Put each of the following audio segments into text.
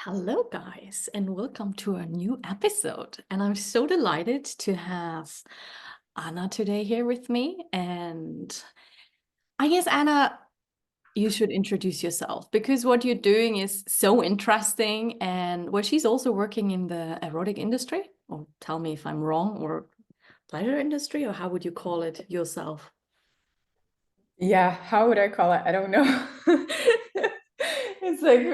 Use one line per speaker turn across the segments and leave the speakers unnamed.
Hello, guys, and welcome to a new episode. And I'm so delighted to have AnJa today here with me. And I guess, AnJa, you should introduce yourself because what you're doing is so interesting. And well, she's also working in the erotic industry, or tell me if I'm wrong, or pleasure industry, or how would you call it yourself?
Yeah, how would I call it? I don't know. It's like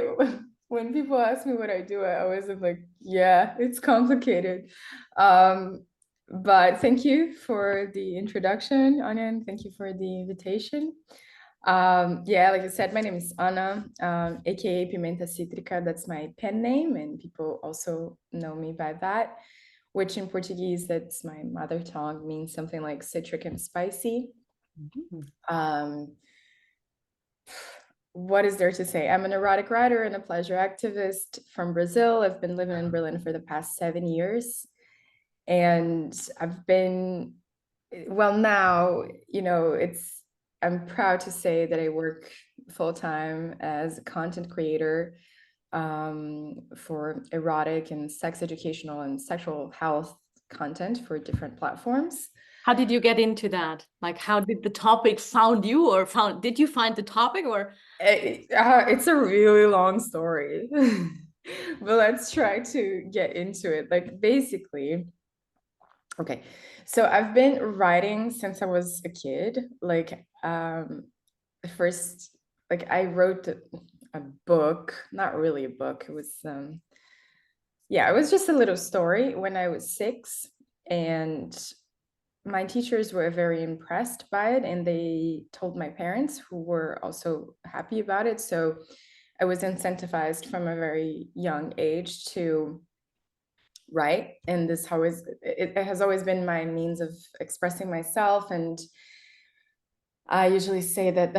when people ask me what I do, I always am like, yeah, it's complicated. Um, but thank you for the introduction, AnJa, and thank you for the invitation. Yeah, like I said, my name is AnJa, aka Pimenta Cítrica. That's my pen name, and people also know me by that, which in Portuguese, that's my mother tongue, means something like citric and spicy. Um, what is there to say? I'm an erotic writer and a pleasure activist from Brazil. I've been living in Berlin for the past 7 years. And I've been, well, now, I'm proud to say that I work full time as a content creator for erotic and sex educational and sexual health content for different platforms.
How did you get into that? Like, how did the topic found you, or did you find the topic, or?
It's a really long story, but let's try to get into it. Like, basically, okay, so I've been writing since I was a kid. Like, first, like, I wrote a book, not really a book. It was just a little story when I was 6, and my teachers were very impressed by it, and they told my parents, who were also happy about it. So I was incentivized from a very young age to write, and it has always been my means of expressing myself. And I usually say that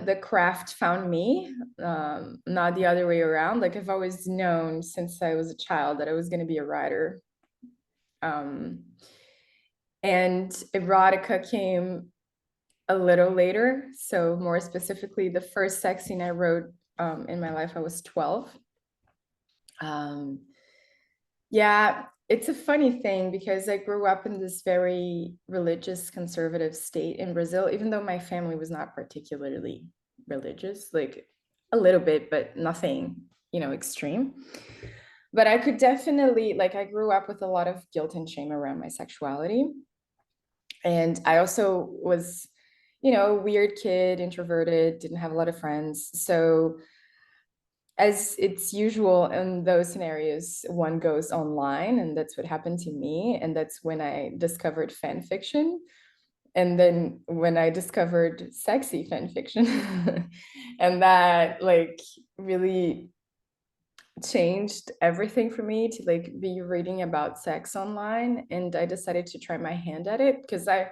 the craft found me, not the other way around. Like, I've always known since I was a child that I was going to be a writer. Um, and erotica came a little later. So more specifically, the first sex scene I wrote in my life, I was 12. Yeah, it's a funny thing because I grew up in this very religious, conservative state in Brazil, even though my family was not particularly religious, like a little bit, but nothing, extreme. But I could definitely, like, I grew up with a lot of guilt and shame around my sexuality. And I also was, a weird kid, introverted, didn't have a lot of friends. So as it's usual in those scenarios, one goes online, and that's what happened to me. And that's when I discovered fan fiction. And then when I discovered sexy fan fiction, and that like really changed everything for me to like be reading about sex online. And I decided to try my hand at it because I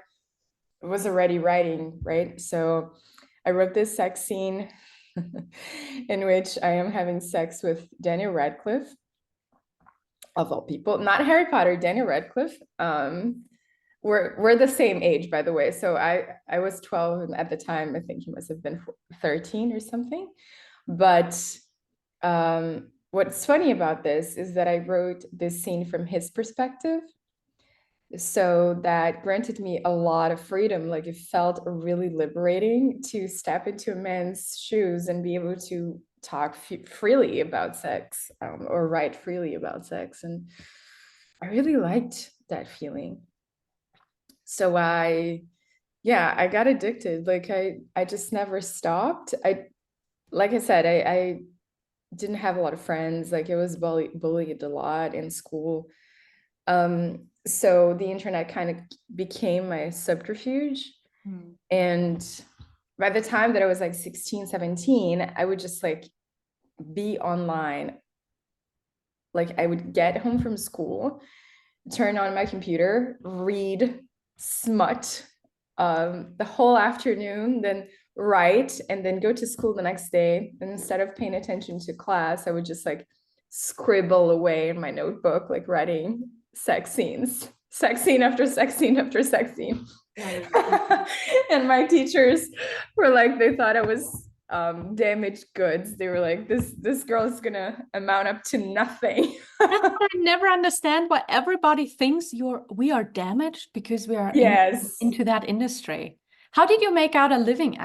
was already writing, right? So I wrote this sex scene in which I am having sex with Daniel Radcliffe, of all people, not Harry Potter, Daniel Radcliffe. We're the same age, by the way. So I was 12, and at the time, I think he must have been 13 or something. But what's funny about this is that I wrote this scene from his perspective. So that granted me a lot of freedom. Like, it felt really liberating to step into a man's shoes and be able to talk freely about sex, or write freely about sex. And I really liked that feeling. So I got addicted. Like, I just never stopped. Like I said, I didn't have a lot of friends. Like, it was bullied a lot in school. So the internet kind of became my subterfuge. And by the time that I was like 16, 17, I would just like be online. Like, I would get home from school, turn on my computer, read smut the whole afternoon, then write, and then go to school the next day. And instead of paying attention to class, I would just like scribble away in my notebook, like writing sex scenes, sex scene after sex scene after sex scene. And my teachers were like, they thought I was damaged goods. They were like, this girl is gonna amount up to nothing.
That's what I never understand, why everybody thinks we are damaged because we are
Yes.
into that industry. How did you make out a living,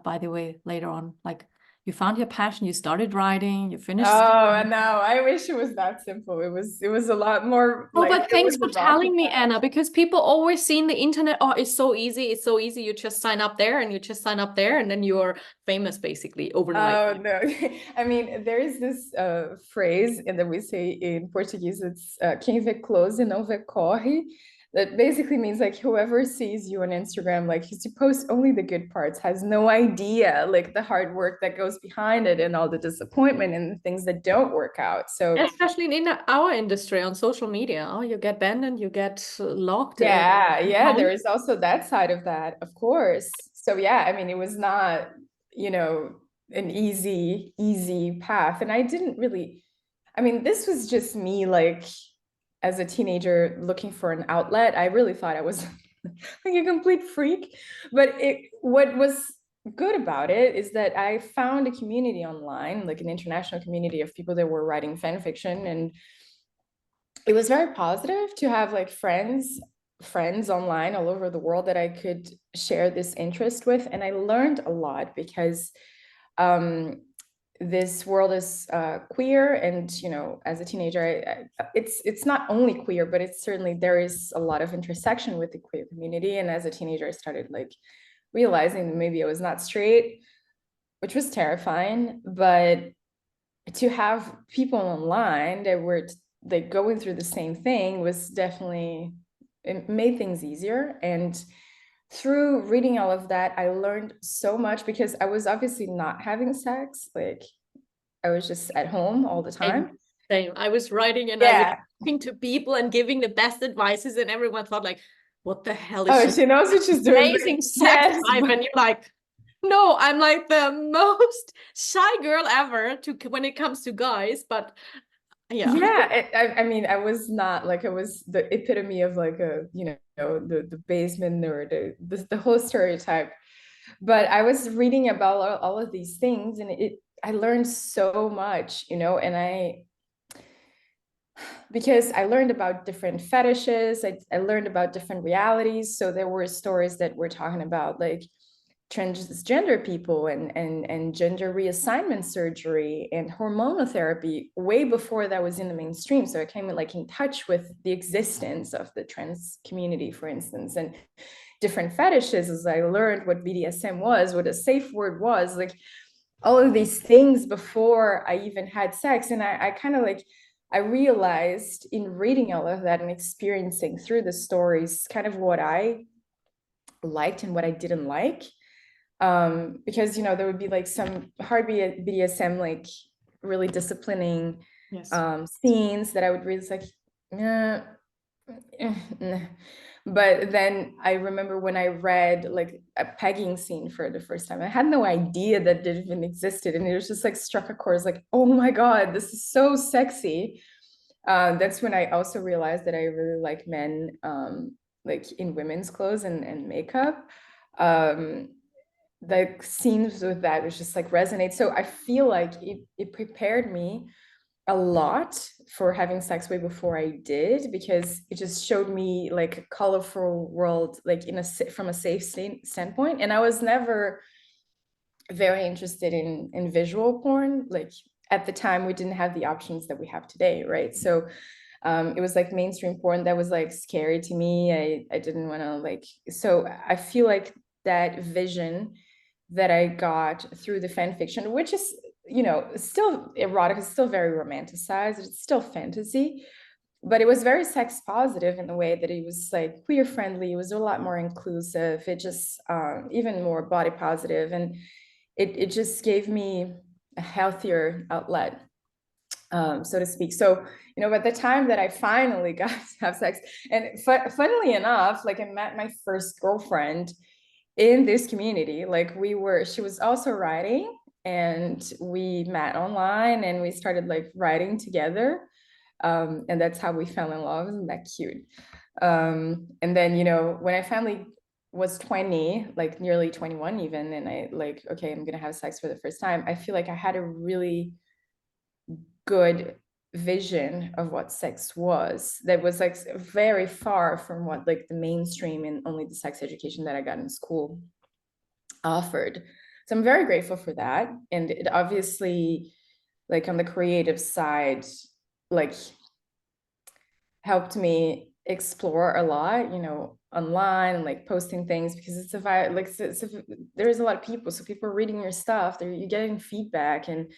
by the way, later on? Like, you found your passion, you started writing, you finished.
Oh, no, I wish it was that simple. It was a lot more
Oh,
like
but thanks
it
for
was a rocky
telling me,
path.
Anna, because people always see in the internet, oh, it's so easy, it's so easy. You just sign up there and you just sign up there, and then you're famous basically overnight.
Oh no. I mean, there is this phrase that we say in Portuguese. It's quem vê close e não vê corre. That basically means like whoever sees you on Instagram, like you post only the good parts, has no idea like the hard work that goes behind it and all the disappointment and the things that don't work out. So
Especially in our industry on social media, oh, you get banned and you get locked.
yeah, there is also that side of that, of course. So yeah, I mean, it was not, an easy path. And I didn't really, I mean, this was just me like as a teenager looking for an outlet. I really thought I was like a complete freak. But what was good about it is that I found a community online, like an international community of people that were writing fan fiction, and it was very positive to have like friends online all over the world that I could share this interest with. And I learned a lot because this world is queer, and as a teenager, it's not only queer, but it's certainly, there is a lot of intersection with the queer community. And as a teenager, I started like realizing that maybe I was not straight, which was terrifying. But to have people online that were like going through the same thing was definitely, it made things easier. And through reading all of that, I learned so much because I was obviously not having sex. Like I was just at home all the time.
Same. I was writing and I was
Yeah.
talking to people and giving the best advices, and everyone thought like, what the hell is
Oh,
she?
she knows what she's doing.
Amazing sex
Yes,
life. And you're like, no, I'm like the most shy girl ever when it comes to guys, but yeah.
yeah. I mean, I was not like, I was the epitome of like a, the basement or the whole stereotype. But I was reading about all of these things, and I learned so much, and because I learned about different fetishes, I learned about different realities. So there were stories that were talking about like transgender people and gender reassignment surgery and hormonal therapy way before that was in the mainstream. So I came like in touch with the existence of the trans community, for instance, and different fetishes, as I learned what BDSM was, what a safe word was, like all of these things before I even had sex. And I kind of like, I realized in reading all of that and experiencing through the stories kind of what I liked and what I didn't like. Because, there would be like some hard BDSM, like really disciplining scenes that I would read. It's like, but then I remember when I read like a pegging scene for the first time, I had no idea that it even existed. And it was just like struck a chord, like, oh my God, this is so sexy. That's when I also realized that I really like men like in women's clothes and makeup. The scenes with that was just like resonate. So I feel like it prepared me a lot for having sex way before I did, because it just showed me like a colorful world, like from a safe standpoint. And I was never very interested in visual porn. Like at the time, we didn't have the options that we have today, right? So it was like mainstream porn that was like scary to me. I didn't want to like, so I feel like that vision that I got through the fan fiction, which is, still erotic, is still very romanticized, it's still fantasy, but it was very sex positive in the way that it was like queer friendly. It was a lot more inclusive. It just even more body positive, and it just gave me a healthier outlet, so to speak. So, by the time that I finally got to have sex, and funnily enough, like I met my first girlfriend in this community. Like she was also writing, and we met online and we started like writing together. And that's how we fell in love. Isn't that cute? And then, when I finally was 20, like nearly 21 even, and I like, okay, I'm gonna have sex for the first time, I feel like I had a really good vision of what sex was that was like very far from what like the mainstream and only the sex education that I got in school offered. So I'm very grateful for that. And it obviously, like on the creative side, like helped me explore a lot, you know, online and like posting things, because it's there's a lot of people, so people are reading your stuff, you're getting feedback, and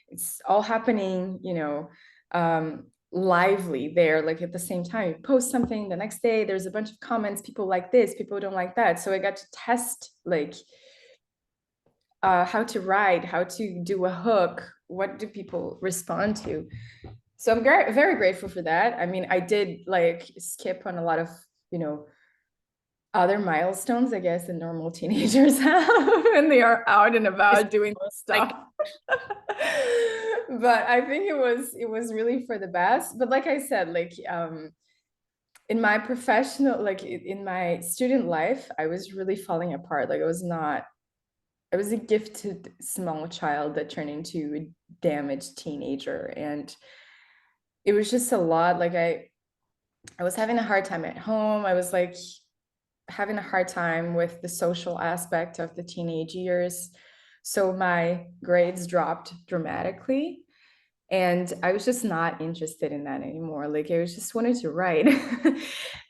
it's all happening, you know, lively there. Like at the same time, you post something, the next day there's a bunch of comments, people like this, people don't like that. So I got to test like how to write, how to do a hook, what do people respond to. So I'm very grateful for that. I mean, I did like skip on a lot of, you know, other milestones, I guess, the normal teenagers have when they are out and about doing this stuff. But I think it was really for the best. But like I said, like in my professional, like in my student life, I was really falling apart. Like I was a gifted small child that turned into a damaged teenager, and it was just a lot. Like I was having a hard time at home. I was like having a hard time with the social aspect of the teenage years. So my grades dropped dramatically. And I was just not interested in that anymore. Like I was just wanted to write.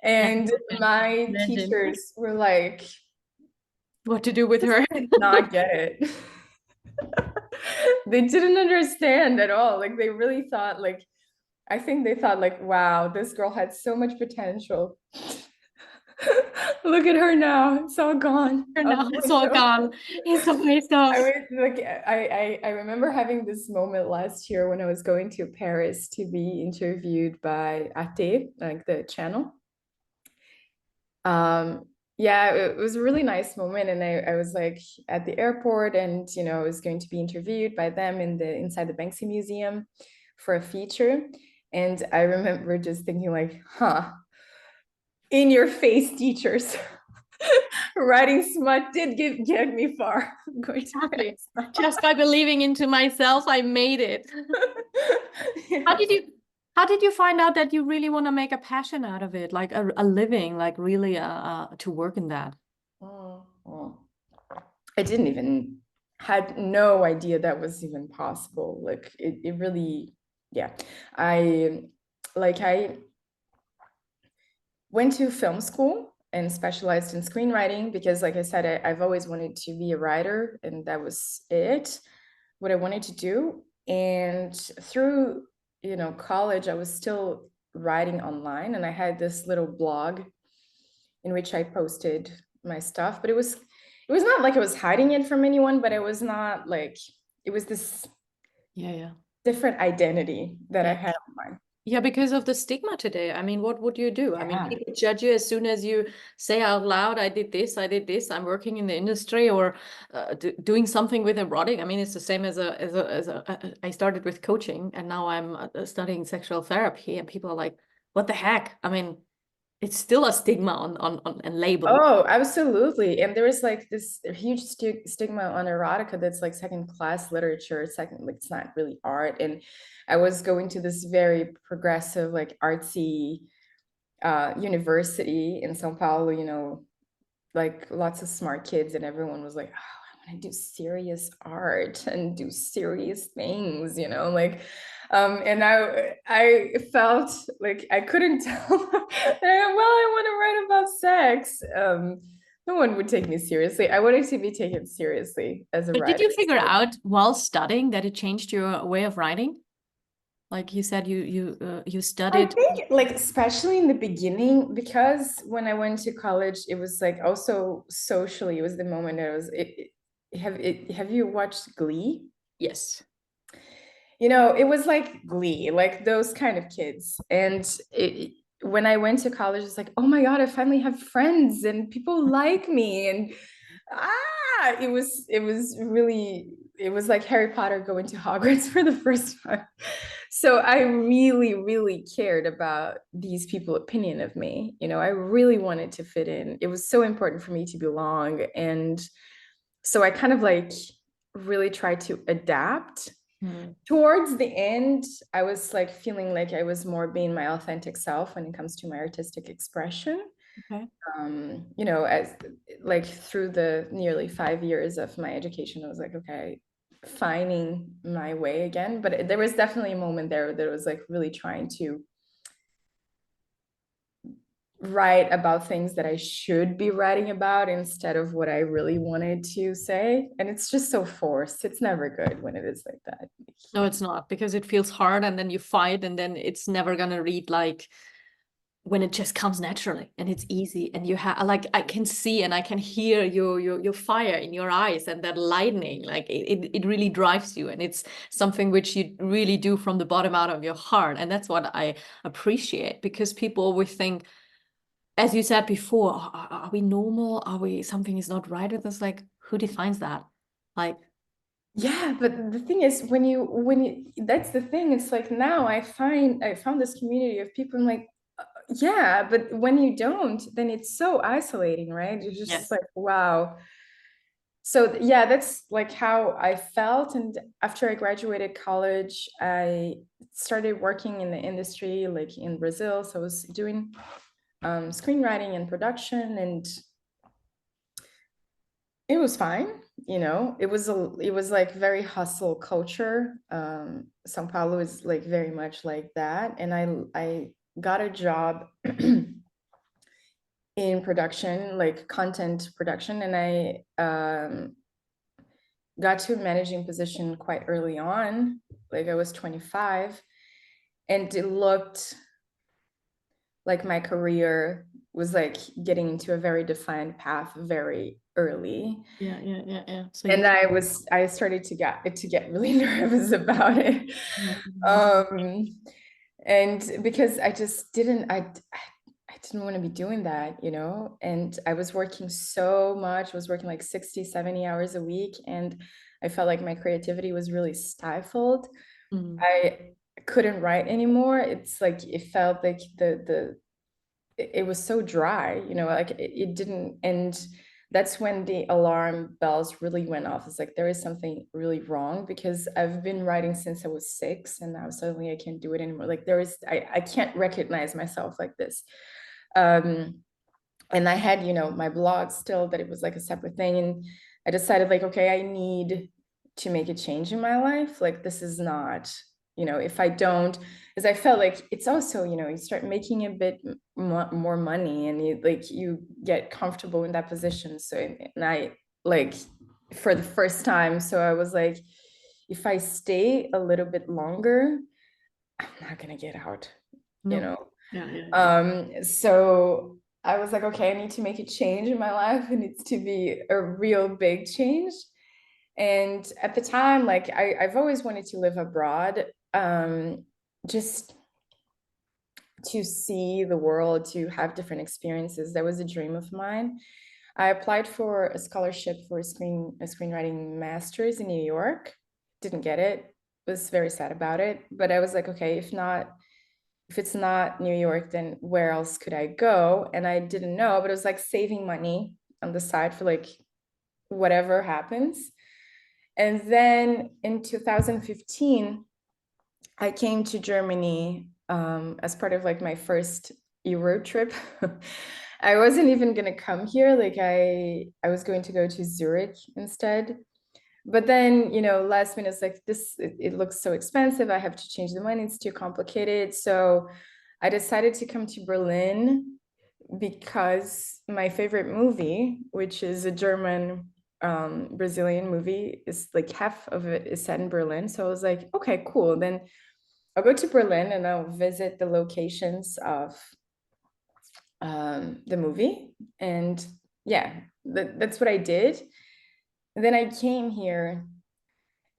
And my
Imagine
teachers were like,
what to do with her.
did not get it. They didn't understand at all. Like they really thought like, I think they thought like, wow, this girl had so much potential. Look at her now, it's all gone.
Now it's all gone. It's a waste of.
I was like, I remember having this moment last year when I was going to Paris to be interviewed by 𝒂𝒊𝒂𝒕, like the channel. Yeah, it was a really nice moment, and I was like at the airport, and you know, I was going to be interviewed by them in the inside the Banksy Museum for a feature. And I remember just thinking like, huh, in your face, teachers. Writing smut did get me far. I'm going to
Exactly. Just by believing into myself, I made it.
Yeah.
How did you find out that you really want to make a passion out of it, like a living, like really to work in that?
Oh. I didn't even had no idea that was even possible. Like it really, yeah. I went to film school and specialized in screenwriting because, like I said, I've always wanted to be a writer, and that was what I wanted to do. And through, you know, college, I was still writing online, and I had this little blog in which I posted my stuff, but it was not like I was hiding it from anyone, but it was not like, it was this
Yeah.
different identity that I had online.
Yeah, because of the stigma today. I mean, what would you do? I mean,
Yeah.
people judge you as soon as you say out loud, I did this, I'm working in the industry, or doing something with erotic. I mean, it's the same I started with coaching, and now I'm studying sexual therapy, and people are like, what the heck? I mean, it's still a stigma on and label.
Oh, absolutely. And there is like this huge stigma on erotica that's like second class literature, second, like it's not really art. And I was going to this very progressive, like artsy university in Sao Paulo, you know, like lots of smart kids, and everyone was like, oh, I want to do serious art and do serious things, you know, like and I felt like I couldn't tell them that I want to write about sex. No one would take me seriously. I wanted to be taken seriously as a
But
writer.
did you figure out while studying that it changed your way of writing? Like you said, you
I
studied.
think like especially in the beginning, because when I went to college, it was like also socially, it was the moment I was have you watched Glee?
Yes.
You know, it was like Glee, like those kind of kids. And when I went to college, it's like, oh my God, I finally have friends and people like me. And it was really, it was like Harry Potter going to Hogwarts for the first time. So I really, really cared about these people's opinion of me. You know, I really wanted to fit in. It was so important for me to belong. And so I kind of like really tried to adapt. Towards the end, I was like feeling like I was more being my authentic self when it comes to my artistic expression.
Okay.
You know, as like through the nearly 5 years of my education, I was like, okay, finding my way again. But there was definitely a moment there that was like really trying to write about things that I should be writing about instead of what I really wanted to say. And it's just so forced. It's never good when it is like that.
No, it's not, because it feels hard and then you fight and then it's never gonna read like when it just comes naturally and it's easy and you have like I can see and I can hear your fire in your eyes and that lightning, like it really drives you, and it's something which you really do from the bottom out of your heart. And that's what I appreciate, because people always think, as you said before, are we normal? Are we, something is not right with us? Like, who defines that? Like,
Yeah, but the thing is, when you that's the thing. It's like now I found this community of people. I'm like, yeah, but when you don't, then it's so isolating, right? You're just
yes.
like, wow. So yeah, that's like how I felt. And after I graduated college, I started working in the industry, like in Brazil. So I was doing screenwriting and production, and it was fine. You know, it was like very hustle culture. São Paulo is like very much like that. And I got a job in production, like content production, and I got to a managing position quite early on. Like I was 25, and it looked like my career was like getting into a very defined path very early.
Yeah. So
And
you,
I started to get really nervous about it.
yeah.
Um, and because I just I didn't want to be doing that, you know. And I was working so much. I was working like 60, 70 hours a week, and I felt like my creativity was really stifled.
Mm.
I couldn't write anymore. It's like it felt like it was so dry, you know, like it didn't. And that's when the alarm bells really went off. It's like there is something really wrong, because I've been writing since I was 6, and now suddenly I can't do it anymore. Like I can't recognize myself like this. um and I had, you know, my blog still, that it was like a separate thing. And I decided like, okay, I need to make a change in my life. Like this is not, you know, if I don't, because I felt like it's also, you know, you start making a bit more money, and you like you get comfortable in that position. So and I like for the first time, so I was like, if I stay a little bit longer, I'm not gonna get out, you
No.
know.
Yeah.
So I was like, okay, I need to make a change in my life. It needs to be a real big change. And at the time, like I've always wanted to live abroad, just to see the world, to have different experiences. That was a dream of mine. I applied for a scholarship for a screenwriting master's in New York. Didn't get it. Was very sad about it. But I was like, okay, if it's not New York, then where else could I go? And I didn't know, but it was like saving money on the side for like whatever happens. And then in 2015, I came to Germany as part of like my first Euro trip. I wasn't even gonna come here. Like I was going to go to Zurich instead. But then, you know, last minute, it's like this, it looks so expensive. I have to change the money. It's too complicated. So I decided to come to Berlin because my favorite movie, which is a German Brazilian movie, is like half of it is set in Berlin. So I was like, okay, cool. Then I'll go to Berlin and I'll visit the locations of the movie. And yeah, that's what I did. And then I came here,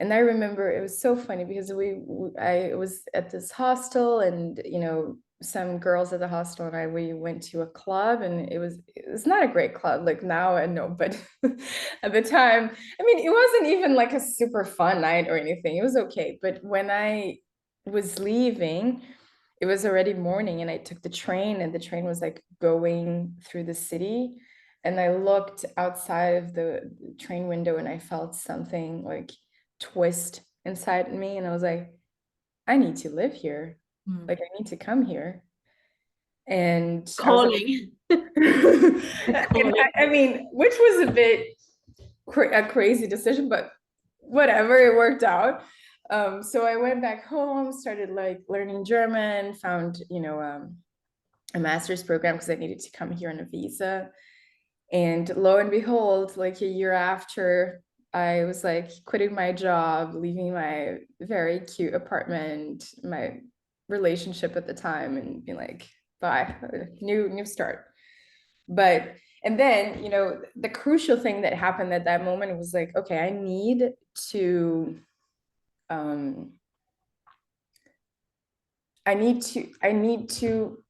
and I remember it was so funny because I was at this hostel, and you know, some girls at the hostel and we went to a club, and it was not a great club. Like now I know, but at the time, I mean, it wasn't even like a super fun night or anything. It was okay. But when I was leaving, it was already morning, and I took the train, and the train was like going through the city. And I looked outside of the train window, and I felt something like twist inside me. And I was like, I need to live here.
Mm.
Like, I need to come here. And I was like,
Calling.
and
Calling.
I mean, which was a bit a crazy decision, but whatever, it worked out. So I went back home, started like learning German, found, a master's program because I needed to come here on a visa. And lo and behold, like a year after, I was like quitting my job, leaving my very cute apartment, my relationship at the time, and being like, bye, new start. But and then, the crucial thing that happened at that moment was like, okay, um I need to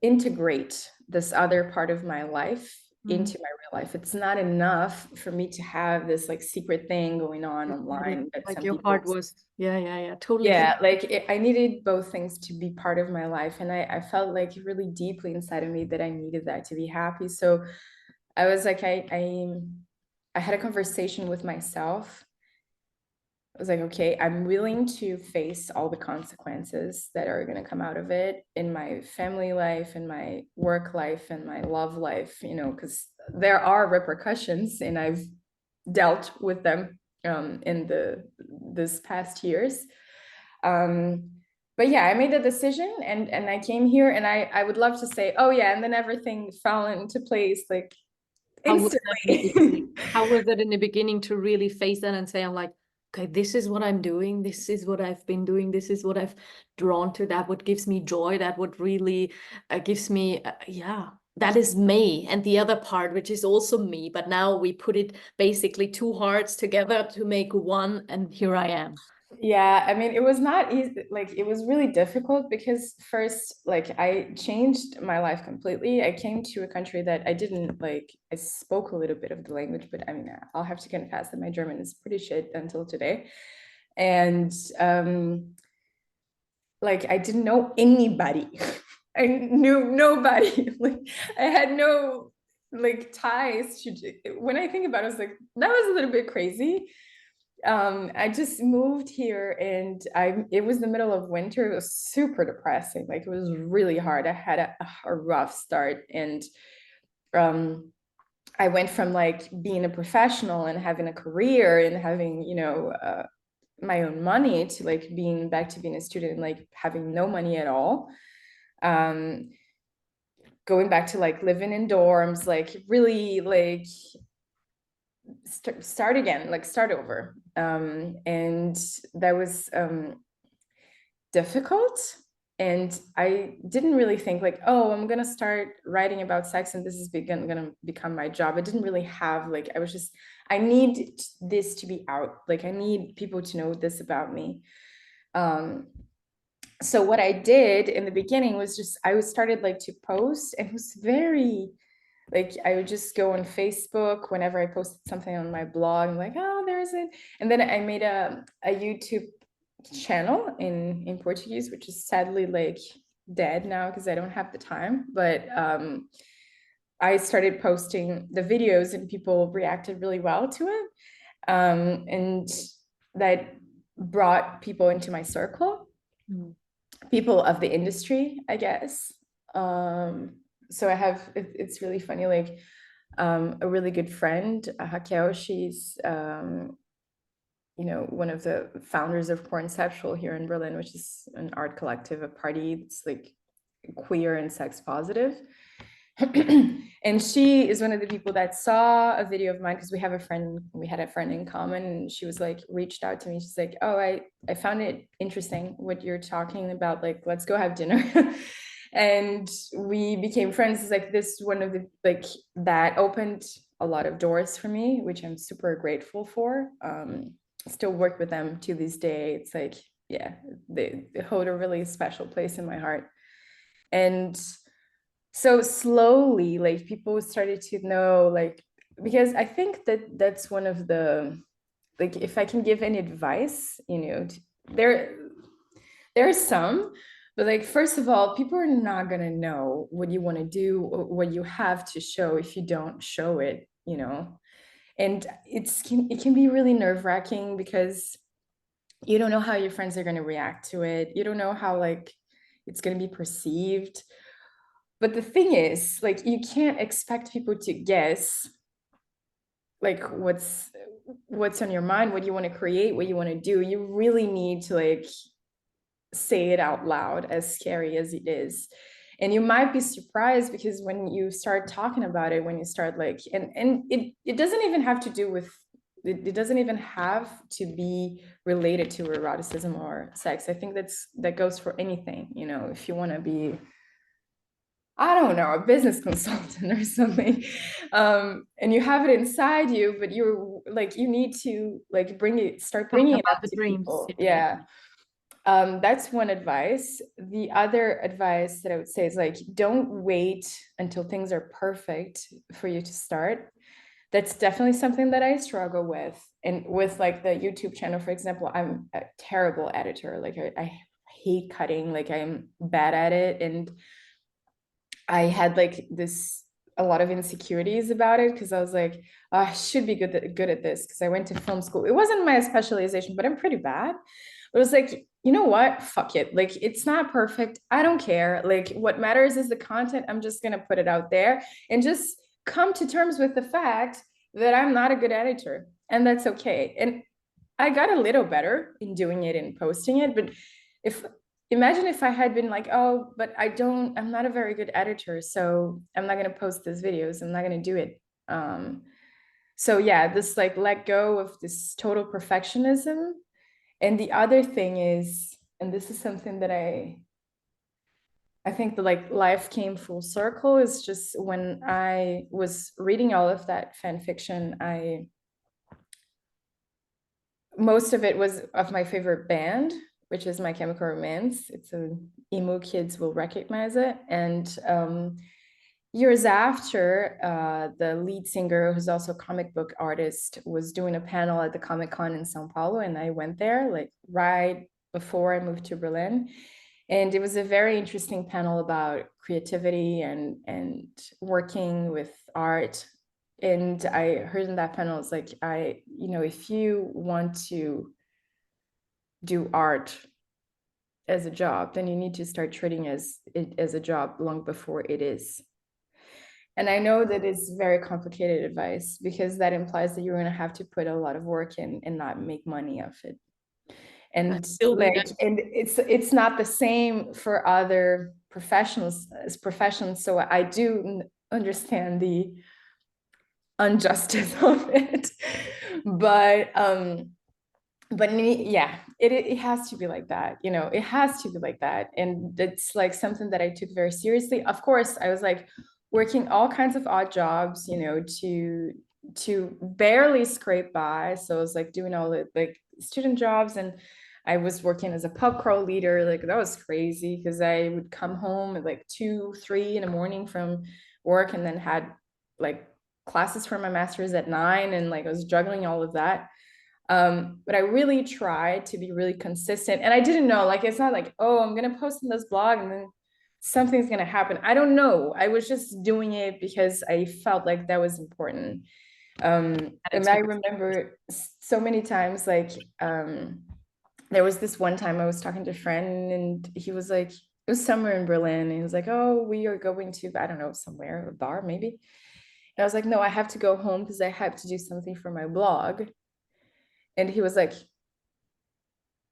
integrate this other part of my life
Mm.
into my real life. It's not enough for me to have this like secret thing going on
Got it.
online that
Like
some
your
people,
heart was, yeah, totally get
yeah,
it.
like I needed both things to be part of my life. And I felt like really deeply inside of me that I needed that to be happy. So I was like, I had a conversation with myself. I was like, okay, I'm willing to face all the consequences that are going to come out of it in my family life, in my work life, and my love life, because there are repercussions, and I've dealt with them in this past years. But yeah, I made a decision, and I came here, and I would love to say, oh yeah, and then everything fell into place like
How was that in the
instantly.
beginning? How was that in the beginning to really face that and say, I'm like, okay, this is what I'm doing. This is what I've been doing. This is what I've drawn to. That what gives me joy. That what really gives me, yeah, that is me. And the other part, which is also me. But now we put it basically two hearts together to make one. And here I am.
Yeah, I mean, it was not easy. Like, it was really difficult because first, like, I changed my life completely. I came to a country that I didn't like. I spoke a little bit of the language, but I mean, I'll have to confess that my German is pretty shit until today. And like, I didn't know anybody. I knew nobody. Like, I had no like ties to. When I think about it, I was like, that was a little bit crazy. I just moved here, and it was the middle of winter. It was super depressing. Like, it was really hard. I had a rough start, and um I went from like being a professional and having a career and having, my own money to like being back to being a student and like having no money at all. Um Going back to like living in dorms, like really like start again, like start over. And that was difficult. And I didn't really think like, oh, I'm gonna start writing about sex and this is gonna become my job. I didn't really have like, I was just, I need this to be out. Like, I need people to know this about me. So what I did in the beginning was just, I started like to post, and it was very like, I would just go on Facebook whenever I posted something on my blog. I'm like, oh, there's it. And then I made a YouTube channel in Portuguese, which is sadly like dead now because I don't have the time. But I started posting the videos, and people reacted really well to it. And that brought people into my circle,
Mm.
people of the industry, I guess. So I have, it's really funny, like a really good friend, Raquel, she's one of the founders of PORNCEPTUAL here in Berlin, which is an art collective, a party that's like queer and sex positive. And she is one of the people that saw a video of mine because we had a friend in common, and she was like, reached out to me. She's like, oh, I found it interesting what you're talking about. Like, let's go have dinner. And we became friends. It's like this one of the like that opened a lot of doors for me, which I'm super grateful for. Still work with them to this day. It's like, yeah, they hold a really special place in my heart. And so slowly, like, people started to know, like, because I think that that's one of the, like, if I can give any advice, there There's some, but like, first of all, people are not gonna know what you want to do or what you have to show if you don't show it, you know? And it can be really nerve-wracking because you don't know how your friends are going to react to it. You don't know how like it's going to be perceived. But the thing is, like, you can't expect people to guess like what's on your mind, what you want to create, what you want to do. You really need to like say it out loud, as scary as it is. And you might be surprised because when you start talking about it, when you start like, and it doesn't even have to do with, it doesn't even have to be related to eroticism or sex. I think that goes for anything, you know, if you want to be, I don't know, a business consultant or something, and you have it inside you, but you're like, you need to like start
Talk
bringing it
about
up
the
to
dreams.
people.
Yeah.
Yeah. That's one advice. The other advice that I would say is like, don't wait until things are perfect for you to start. That's definitely something that I struggle with. And with like the YouTube channel, for example, I'm a terrible editor. Like I hate cutting, like I'm bad at it. And I had like a lot of insecurities about it because I was like, oh, I should be good at this because I went to film school. It wasn't my specialization, but I'm pretty bad. But it was like, you know what? Fuck it. Like, it's not perfect. I don't care. Like, what matters is the content. I'm just gonna put it out there and just come to terms with the fact that I'm not a good editor, and that's okay. And I got a little better in doing it and posting it, but if imagine if I had been like, oh, but I'm not a very good editor, so I'm not going to post these videos. I'm not going to do it. So yeah, this like let go of this total perfectionism. And the other thing is, and this is something that I think that like life came full circle is just when I was reading all of that fan fiction, most of it was of my favorite band, which is My Chemical Romance. It's a emo kids will recognize it. And years after, the lead singer, who's also a comic book artist, was doing a panel at the Comic-Con in Sao Paulo, and I went there like right before I moved to Berlin. And it was a very interesting panel about creativity and working with art. And I heard in that panel, it's like, if you want to do art as a job, then you need to start treating it as a job long before it is. And I know that it's very complicated advice because that implies that you're going to have to put a lot of work in and not make money off it. And
Still be
like, and it's not the same for other professionals as professions. So I do understand the injustice of it, but yeah, it has to be like that, you know, it has to be like that. And it's like something that I took very seriously. Of course, I was like working all kinds of odd jobs, you know, to barely scrape by. So I was like doing all the like student jobs, and I was working as a pub crawl leader. Like that was crazy because I would come home at like 2, 3 in the morning from work and then had like classes for my master's at 9, and like I was juggling all of that. But I really tried to be really consistent. And I didn't know, like, it's not like, oh, I'm going to post in this blog and then something's going to happen. I don't know. I was just doing it because I felt like that was important. And I remember so many times, like, there was this one time I was talking to a friend and he was like, it was somewhere in Berlin. And he was like, oh, we are going to, I don't know, somewhere, a bar maybe. And I was like, no, I have to go home because I have to do something for my blog. And he was like,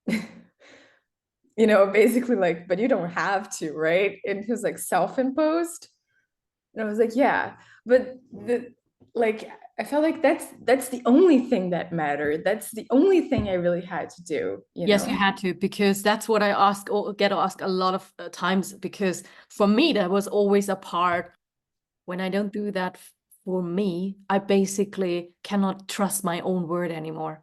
you know, basically like, but you don't have to, right? And he was like self-imposed. And I was like, yeah, but like I felt like that's the only thing that mattered. That's the only thing I really had to do, you
Yes, you
know?
had to, because that's what I ask or get asked a lot of times. Because for me, that was always a part when I don't do that for me, I basically cannot trust my own word anymore.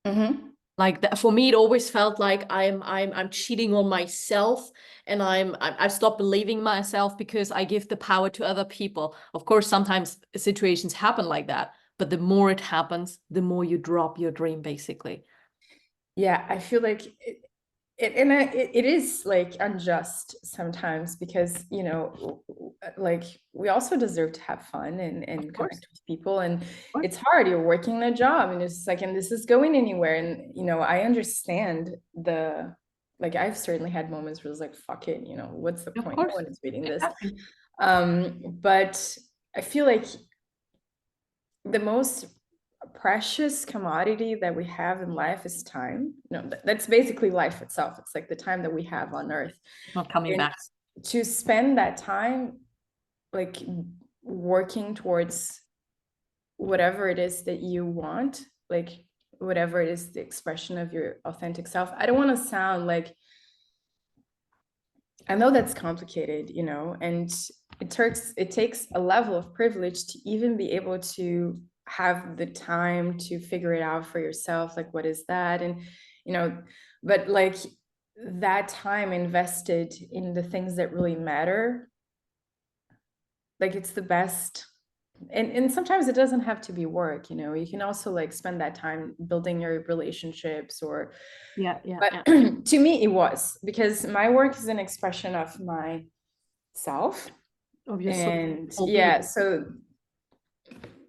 Mm-hmm.
Like that, for me, it always felt like I'm cheating on myself, and I've stopped believing myself because I give the power to other people. Of course, sometimes situations happen like that, but the more it happens, the more you drop your dream, basically.
Yeah, I feel like it is like unjust sometimes because, you know, like we also deserve to have fun and
Of course,
connect with people, and
of course.
it's hard. You're working a job and it's like, and this is going anywhere. And, you know, I understand like I've certainly had moments where it's like, fuck it, you know, what's the
Of
point? No
course.
one is reading this.
Exactly.
But I feel like the most precious commodity that we have in life is time. No, that's basically life itself. It's like the time that we have on earth.
Not coming
And
back.
to spend that time like working towards whatever it is that you want, like whatever it is, the expression of your authentic self. I don't want to sound like, I know that's complicated, you know, and it takes a level of privilege to even be able to have the time to figure it out for yourself, like what is that? And, you know, but like that time invested in the things that really matter, like it's the best. And sometimes it doesn't have to be work, you know, you can also like spend that time building your relationships or,
Yeah, yeah,
but
yeah.
to me it was because my work is an expression of myself.
Obviously,
And
whole
yeah,
being.
so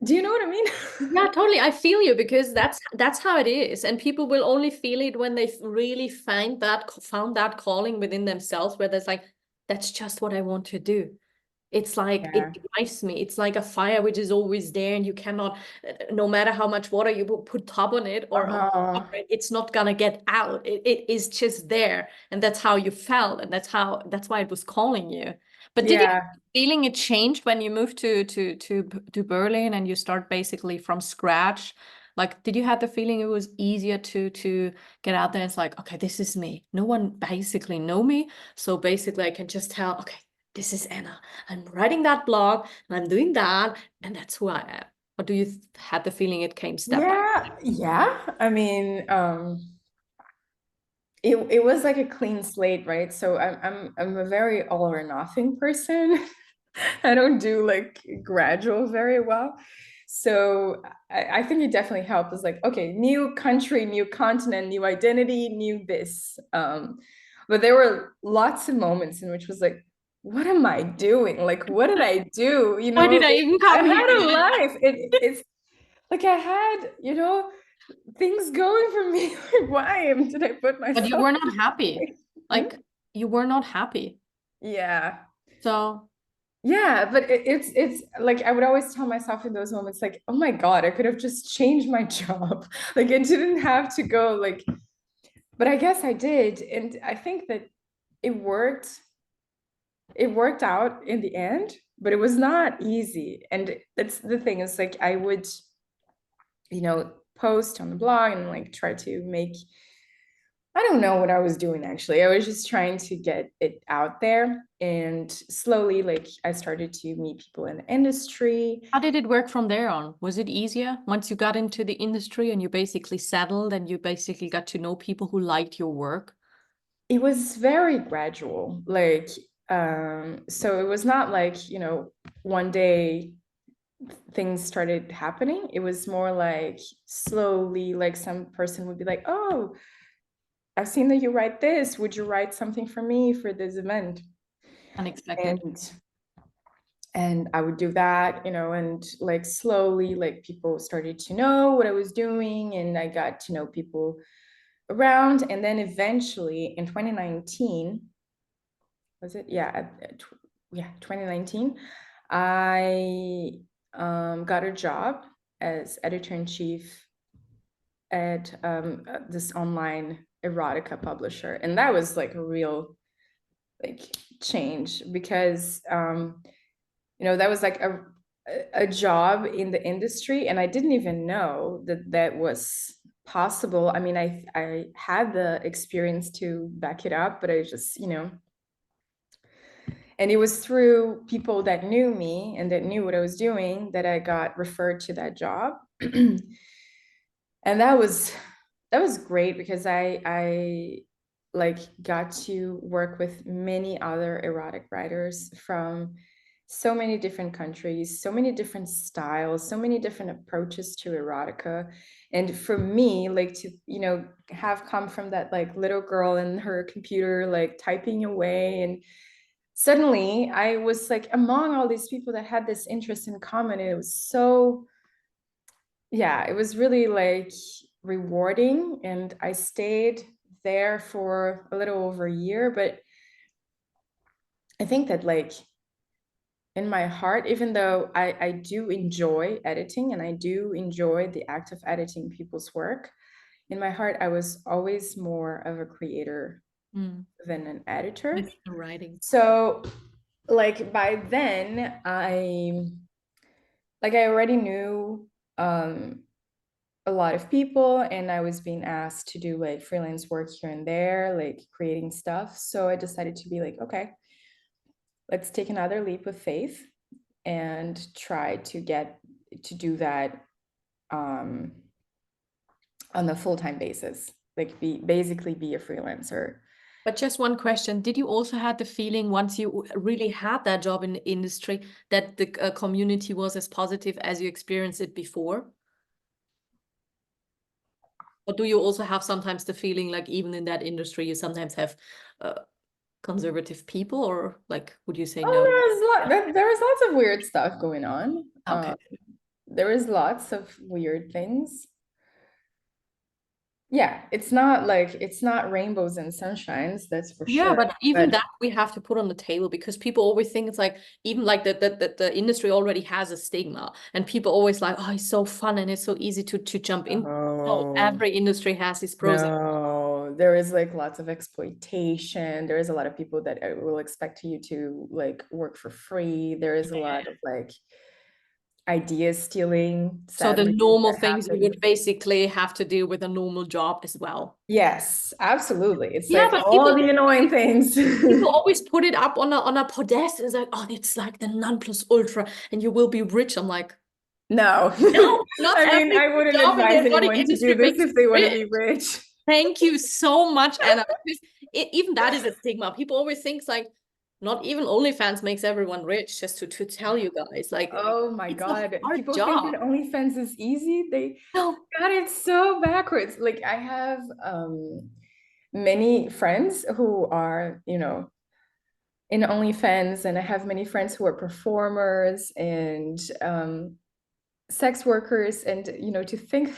do you know what I mean?
Yeah, totally. I feel you because that's how it is, and people will only feel it when they really found that calling within themselves, where there's like, that's just what I want to do. It's like it
Yeah.
drives me. It's like a fire which is always there, and you cannot, no matter how much water you put top on it or on
Uh-huh.
top of it, it's not gonna get out. It is just there, and that's how you felt, and that's why it was calling you. But did you have
Yeah.
the feeling it changed when you moved to Berlin and you start basically from scratch? Like, did you have the feeling it was easier to get out there? And it's like, okay, this is me. No one basically know me, so basically I can just tell, okay, this is Anna. I'm writing that blog and I'm doing that, and that's who I am. Or do you had the feeling it came step by
Yeah. Yeah. I mean, it was like a clean slate, right? So I'm a very all or nothing person. I don't do like gradual very well. So I think it definitely helped. It's like, okay, new country, new continent, new identity, new this. But there were lots of moments in which was like, what am I doing? Like, what did I do? You
why
know,
did I
like,
even
I
come here?
had a life. It's like I had, you know, things going for me. Like, why did I put
But you
myself
were
in
not
this
happy.
place?
Like you were not happy.
Yeah.
So
Yeah, but it's like I would always tell myself in those moments, like, oh my God, I could have just changed my job. Like it didn't have to go like, but I guess I did. And I think that it worked. It worked out in the end, but it was not easy. And that's the thing, is like I would, you know, post on the blog and like try to make, I don't know what I was doing actually. I was just trying to get it out there. And slowly, like I started to meet people in the industry.
how did it work from there on? Was it easier once you got into the industry and you basically settled and you basically got to know people who liked your work?
It was very gradual. Like, so it was not like, you know, one day things started happening. It was more like slowly, like some person would be like, oh, I've seen that you write this. Would you write something for me for this event?
Unexpected.
And I would do that, you know, and like slowly, like people started to know what I was doing, and I got to know people around. And then eventually in 2019, was it? Yeah, yeah, 2019, I got a job as editor-in-chief at this online erotica publisher. And that was like a real like change because you know, that was like a job in the industry, and I didn't even know that that was possible. I mean, I had the experience to back it up, but I just, you know, and it was through people that knew me and that knew what I was doing that I got referred to that job. And that was great because I like got to work with many other erotic writers from so many different countries, so many different styles, so many different approaches to erotica. And for me, like to, have come from that like little girl in her computer, like typing away, and suddenly I was like among all these people that had this interest in common. And it was so, yeah, it was really like rewarding. And I stayed there for a little over a year, but I think that like in my heart, even though I do enjoy editing and I do enjoy the act of editing people's work, in my heart, I was always more of a creator than an editor.
With the writing.
So like by then I already knew a lot of people, and I was being asked to do like freelance work here and there, like creating stuff. So I decided to be like, okay, let's take another leap of faith and try to get to do that on a full-time basis, like basically be a freelancer.
But just one question. Did you also have the feeling once you really had that job in the industry that the community was as positive as you experienced it before? Or do you also have sometimes the feeling like even in that industry, you sometimes have conservative people, or like, would you say no?
There was lots of weird stuff going on.
Okay.
There was lots of weird things. Yeah, it's not rainbows and sunshines, that's for
Yeah,
sure.
but even that we have to put on the table, because people always think it's like, even like the industry already has a stigma, and people always like, oh, it's so fun and it's so easy to jump in. No,
Oh,
every industry has its pros.
no, there is like lots of exploitation. There is a lot of people that will expect you to like work for free. There is a lot of like idea stealing,
So the
sadly,
normal
that
things you
happens.
would basically have to do with a normal job as well.
Yes, absolutely. It's
Yeah,
like
but
all the annoying things.
people always put it up on a podest. It's like, oh, it's like the non plus ultra, and you will be rich. I'm like,
No.
no, not
I mean,
every
I wouldn't
job in the
advise
erotic
anyone to do
industry
this
makes
if they
you
want to
rich.
be rich.
Thank you so much, Anna. Because even that is a stigma. People always think like, not even OnlyFans makes everyone rich. Just to tell you guys, like,
Oh my
it's a
God.
hard
People think
job.
that OnlyFans is easy. They
No.
got it so backwards. Like I have many friends who are, in OnlyFans, and I have many friends who are performers and sex workers, and to think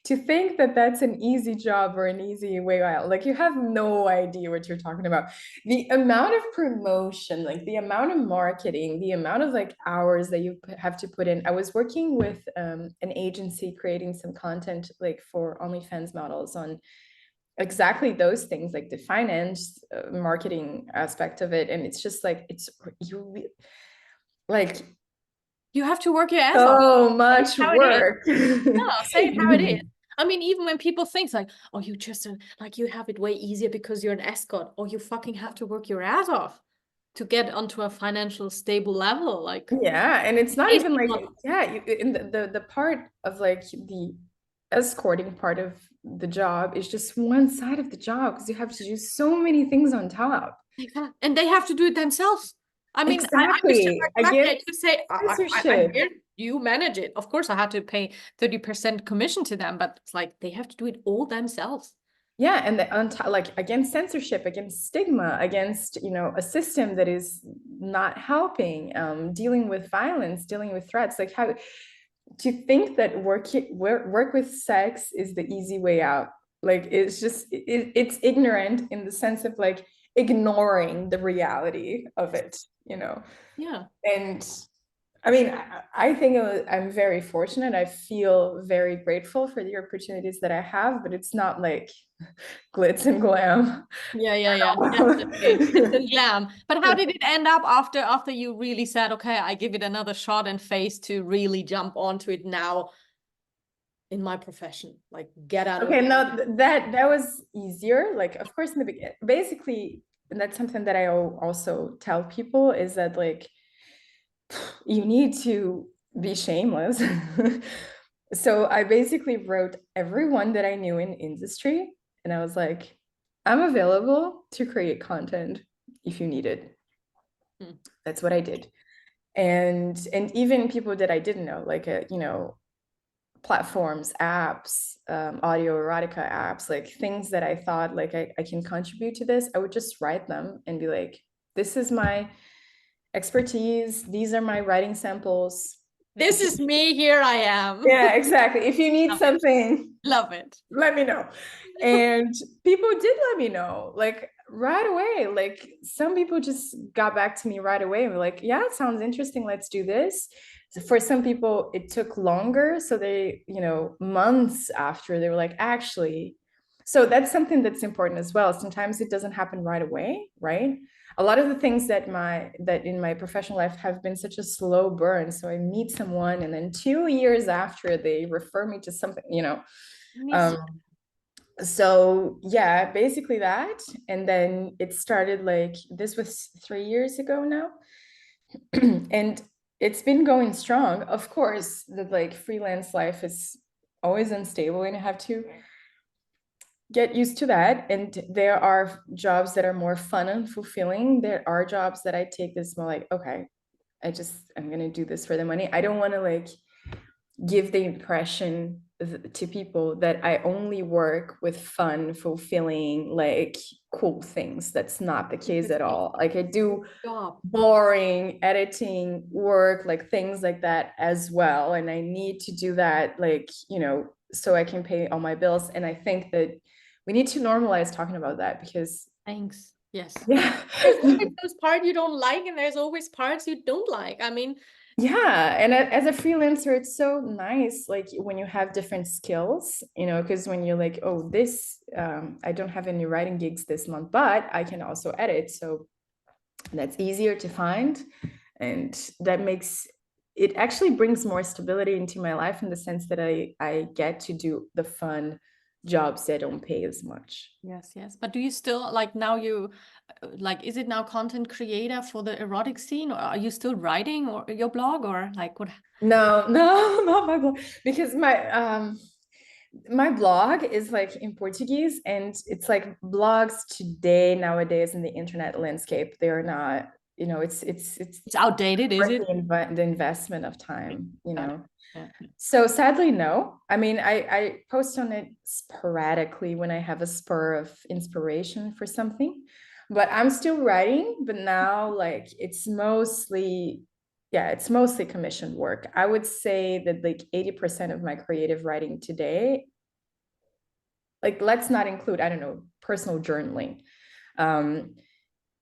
to think that that's an easy job or an easy way out, like you have no idea what you're talking about. The amount of promotion, like the amount of marketing, the amount of like hours that you have to put in. I was working with an agency creating some content like for OnlyFans models on exactly those things, like the finance marketing aspect of it. And it's just like you like
You have to work your ass off.
so
Say it
much
how it is.
work.
No, say it how it is. I mean, even when people think like, oh, you just like you have it way easier because you're an escort, or you fucking have to work your ass off to get onto a financial stable level. Like,
Yeah, and it's not
it's
even like,
not.
yeah, in the part of like the escorting part of the job is just one side of the job, because you have to do so many things on top.
And they have to do it themselves. I mean, I used to
Exactly.
work back there
Against
to say, I'm
censorship.
here, you manage it. Of course, I had to pay 30% commission to them, but it's like they have to do it all themselves.
Yeah, and like against censorship, against stigma, against a system that is not helping, dealing with violence, dealing with threats. Like how to think that work with sex is the easy way out. Like it's just it's ignorant in the sense of like ignoring the reality of it.
Yeah.
And I mean, I think I'm very fortunate. I feel very grateful for the opportunities that I have, but it's not like glitz and glam.
Yeah, definitely. It's a glam. But how did it end up after you really said, okay, I give it another shot and face to really jump onto it now in my profession? Like get out of
Okay, no, that was easier. Like, of course, in the beginning, basically, and that's something that I also tell people is that like you need to be shameless. So I basically wrote everyone that I knew in industry, and I was like, I'm available to create content if you need it.
Hmm.
That's what I did. And even people that I didn't know, like, you know, platforms, apps, audio erotica apps, like things that I thought like I can contribute to this, I would just write them and be like, this is my expertise. These are my writing samples.
This is me, here I am.
Yeah, exactly. If you need
Love it.
something,
Love it.
let me know. And people did let me know, like right away. Like some people just got back to me right away and were like, yeah, it sounds interesting. Let's do this. So for some people, it took longer. So they, you know, months after, they were like, actually, so that's something that's important as well. Sometimes it doesn't happen right away, right? A lot of the things that in my professional life have been such a slow burn. So I meet someone and then 2 years after they refer me to something, you know.
Yes.
Um, so yeah, basically that. And then it started, like, this was 3 years ago now. And it's been going strong. Of course, the like freelance life is always unstable and I have to get used to that. And there are jobs that are more fun and fulfilling. There are jobs that I take this more like, okay, I'm gonna do this for the money. I don't want to like give the impression to people that I only work with fun, fulfilling, like cool things. That's not the case at all. Like I do
Job.
boring editing work, like things like that as well. And I need to do that, like, you know, so I can pay all my bills. And I think that we need to normalize talking about that because
Thanks. Yes.
yeah.
There's always those parts you don't like, and there's always parts you don't like. I mean,
Yeah, and as a freelancer, it's so nice, like when you have different skills, you know, because when you're like, oh, this, I don't have any writing gigs this month, but I can also edit. So that's easier to find. And that makes it actually brings more stability into my life in the sense that I get to do the fun jobs that don't pay as much.
yes, yes. But do you still like now like, is it now content creator for the erotic scene, or are you still writing or your blog, or like what?
No, no, not my blog, because my blog is like in Portuguese, and it's like blogs today nowadays in the internet landscape, they're not, you know,
It's outdated, is
worth
it?
the investment of time, you
Got it.
know.
Yeah.
So sadly, no. I mean, I post on it sporadically when I have a spur of inspiration for something, but I'm still writing, but now like it's mostly, yeah, it's mostly commissioned work. I would say that like 80% of my creative writing today, like let's not include, I don't know, personal journaling,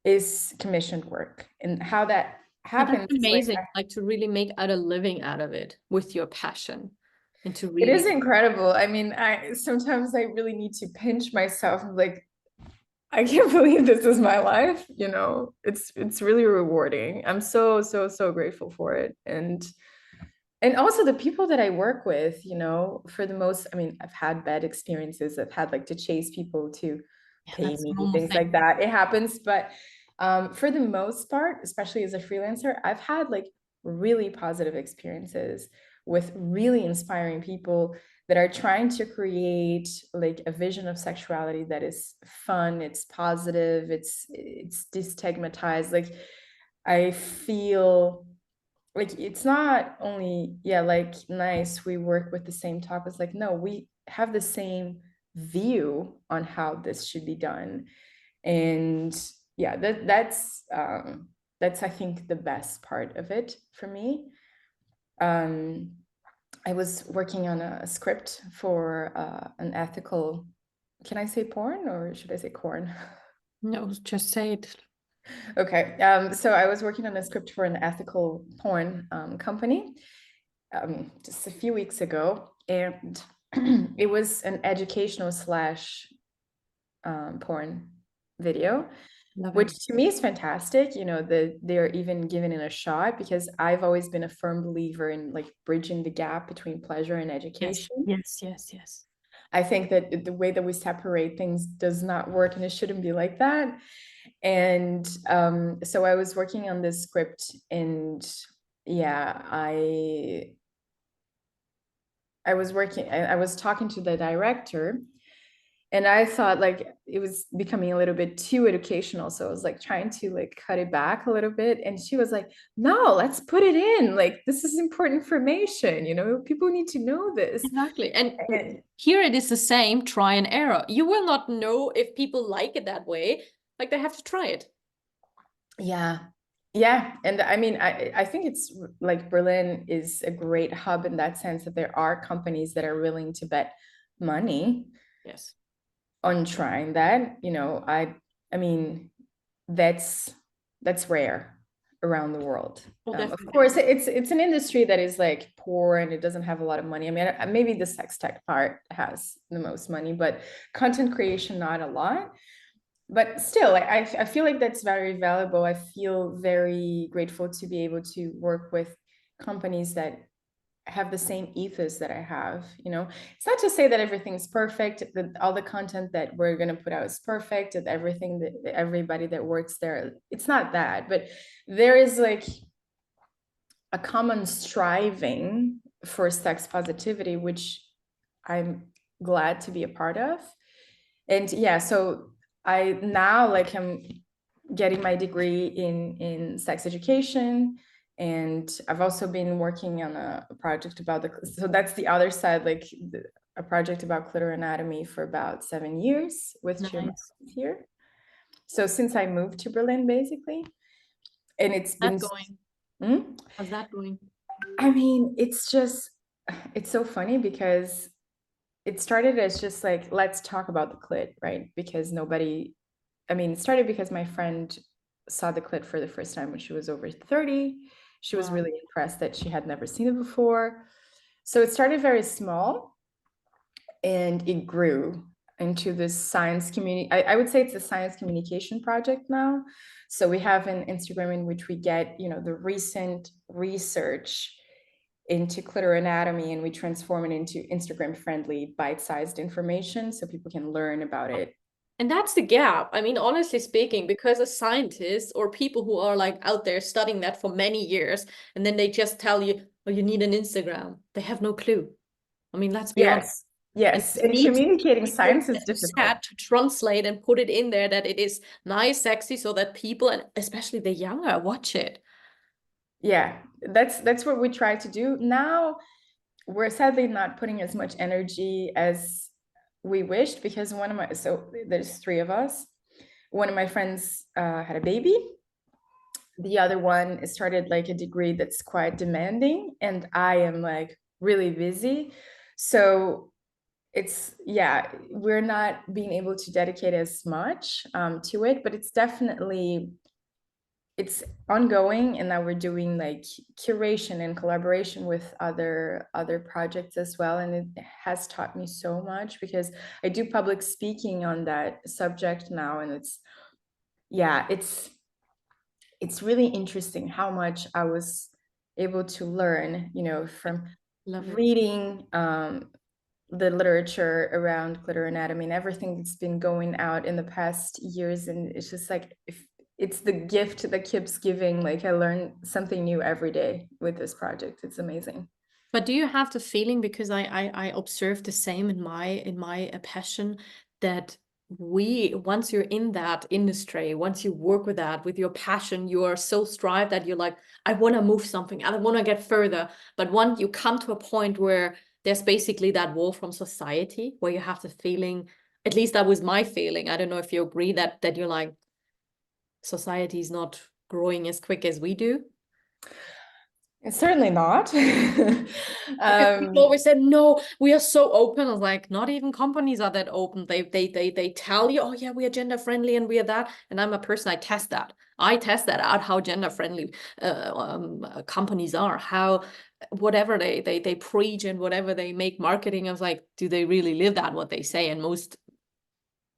is commissioned work. And how that
But that's
happens is like,
amazing, like to really make out a living out of it with your passion and to
it is
really.
incredible. I mean, I sometimes I really need to pinch myself, like, I can't believe this is my life, you know. It's really rewarding. I'm so grateful for it. And also the people that I work with, you know, for the most, I mean, I've had bad experiences. I've had like to chase people to
Yeah,
pay
that's a
me,
normal
things
thing.
like that. It happens, but for the most part, especially as a freelancer, I've had like really positive experiences with really inspiring people that are trying to create like a vision of sexuality that is fun, it's positive, it's destigmatized. Like I feel like it's not only, yeah, like nice, we work with the same topics. Like, no, we have the same view on how this should be done. And yeah, that's I think the best part of it for me. I was working on a script for an ethical, can I say porn or should I say corn?
No, just say it.
Okay, so I was working on a script for an ethical porn company just a few weeks ago, and it was an educational slash porn video,
Love it.
which to me is fantastic. You know, they're even giving it a shot because I've always been a firm believer in like bridging the gap between pleasure and
Yes,
education.
yes, yes, yes.
I think that the way that we separate things does not work, and it shouldn't be like that. And so I was working on this script, and yeah, I was talking to the director, And I thought like it was becoming a little bit too educational. So I was like trying to like cut it back a little bit. And she was like, no, let's put it in. Like, this is important information, you know, people need to know this.
Exactly. And
And
here it is the same try and error. You will not know if people like it that way. Like, they have to try it.
yeah. Yeah. And I mean, I think it's like Berlin is a great hub in that sense that there are companies that are willing to bet money
Yes.
on trying that. You know, I mean, that's rare around the world.
Well,
Of
definitely.
course, it's an industry that is like poor and it doesn't have a lot of money. I mean, maybe the sex tech part has the most money, but content creation not a lot. But still, I feel like that's very valuable. I feel very grateful to be able to work with companies that have the same ethos that I have. You know, it's not to say that everything's perfect, that all the content that we're going to put out is perfect, that everything that everybody that works there, it's not that, but there is like a common striving for sex positivity, which I'm glad to be a part of. And yeah, so I now like I'm getting my degree in sex education, and I've also been working on a project about so that's the other side, like a project about clitoranatomy for about 7 years with
Nice.
here. So since I moved to Berlin, basically, and it's been,
That going?
Hmm?
How's that going?
I mean, it's so funny because it started as just like, let's talk about the clit, right? Because nobody, I mean, it started because my friend saw the clit for the first time when she was over 30. She was
Wow.
really impressed that she had never seen it before. So it started very small and it grew into this science community. I would say it's a science communication project now. So we have an Instagram in which we get, you know, the recent research into clitoranatomy and we transform it into Instagram friendly bite-sized information so people can learn about it.
And that's the gap. I mean, honestly speaking, because a scientist or people who are like out there studying that for many years, and then they just tell you, oh, you need an Instagram. They have no clue. I mean, let's be honest.
Yes,
And
yes,
you
and
need
communicating
people,
science is
as you
difficult.
said, to translate and put it in there that it is nice, sexy, so that people, and especially the younger, watch it.
Yeah, that's what we try to do. Now we're sadly not putting as much energy as we wished because so there's three of us. One of my friends had a baby. The other one started like a degree that's quite demanding, and I am like really busy. So it's, yeah, we're not being able to dedicate as much to it, but it's ongoing, and now we're doing like curation and collaboration with other projects as well, and it has taught me so much because I do public speaking on that subject now, and yeah, it's really interesting how much I was able to learn, you know, from
Love it.
reading the literature around clitoranatomy and everything that's been going out in the past years. And it's just like, if it's the gift that keeps giving, like I learn something new every day with this project. It's amazing.
But do you have the feeling, because I observe the same in my passion, that once you're in that industry, once you work with that with your passion, you are so strive that you're like, I want to move something, I want to get further. But once you come to a point where there's basically that wall from society, where you have the feeling, at least that was my feeling. I don't know if you agree that you're like, society is not growing as quick as we do.
It's certainly not.
Because people
um,
always said, no, we are so open. I was like, not even companies are that open. They tell you, oh yeah, we are gender friendly and we are that. And I'm a person, I test that. I test that out, how gender friendly companies are, how whatever they preach and whatever they make marketing. I was like, do they really live that what they say? And most,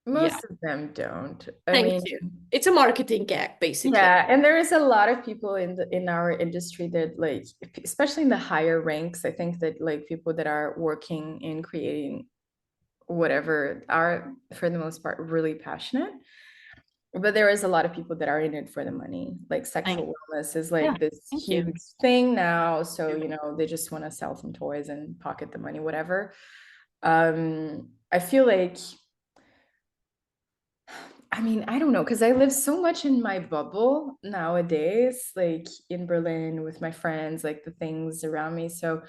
yeah,
Most of them don't. I
thank
mean,
you. It's a marketing gag, basically.
yeah, and there is a lot of people in our industry that like, especially in the higher ranks, I think that like people that are working in creating whatever are for the most part really passionate. But there is a lot of people that are in it for the money. Like
Thank,
sexual wellness is
yeah,
like this
thank you.
huge thing now. So, you know, they just want to sell some toys and pocket the money, whatever. I feel like I mean, I don't know, because I live so much in my bubble nowadays, like in Berlin with my friends, like the things around me. So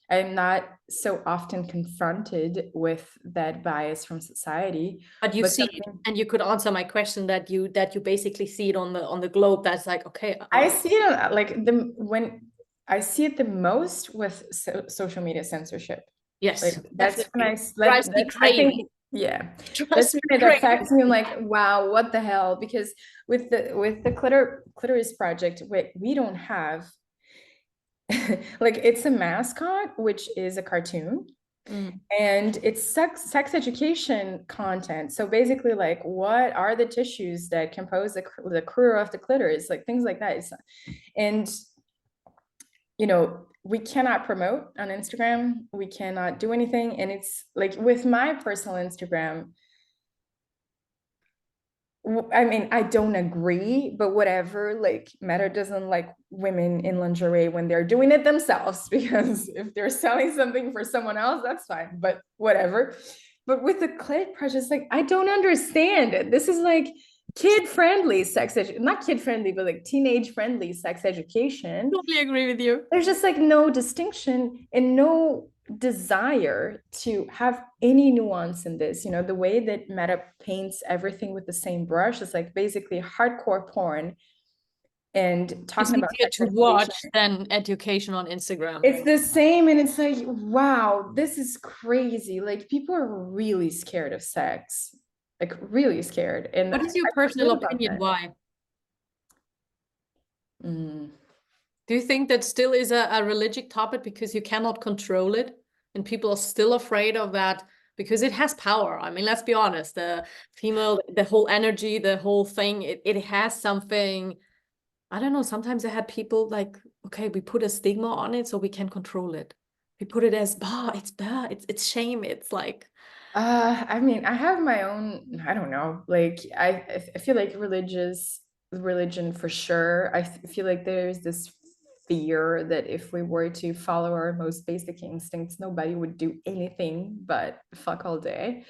I'm not so often confronted with that bias from society.
But you
But
see it,
something
and you could answer my question that you basically see it on the globe. That's like, okay,
I see it on, like when I see it the most with social media censorship. Like
yes,
that's when
definitely drives me
that I
crazy.
think, yeah,
Drives
that's
me
when it
crazy.
affects me. I'm like, wow, what the hell? Because with the clitoris project, we don't have like, it's a mascot, which is a cartoon,
Mm.
and it's sex education content. So basically, like, what are the tissues that compose the crew of the clitoris, like things like that. And we cannot promote on Instagram. We cannot do anything. And it's like with my personal Instagram, I mean, I don't agree, but whatever, like, Meta doesn't like women in lingerie when they're doing it themselves, because if they're selling something for someone else, that's fine, but whatever. But with the clit project, like, I don't understand it. This is like kid-friendly sex education, not kid-friendly, but like teenage-friendly sex education.
Totally agree with you.
There's just like no distinction and no desire to have any nuance in this. The way that Meta paints everything with the same brush is like basically hardcore porn and
It's
talking about
easier
sex
to
education.
watch than education on Instagram.
It's the same, and it's like, wow, this is crazy. Like, people are really scared of sex, like really scared. And
What is your
I
personal
forget about
opinion?
that.
Why?
Mm.
Do you think that still is a religious topic because you cannot control it and people are still afraid of that because it has power? I mean, let's be honest, the female, the whole energy, the whole thing, it has something. I don't know. Sometimes I had people like, okay, we put a stigma on it so we can control it. We put it as, it's shame. It's like,
I mean, I have my own, I don't know, like, I feel like religion for sure. Feel like there's this fear that if we were to follow our most basic instincts, nobody would do anything but fuck all day.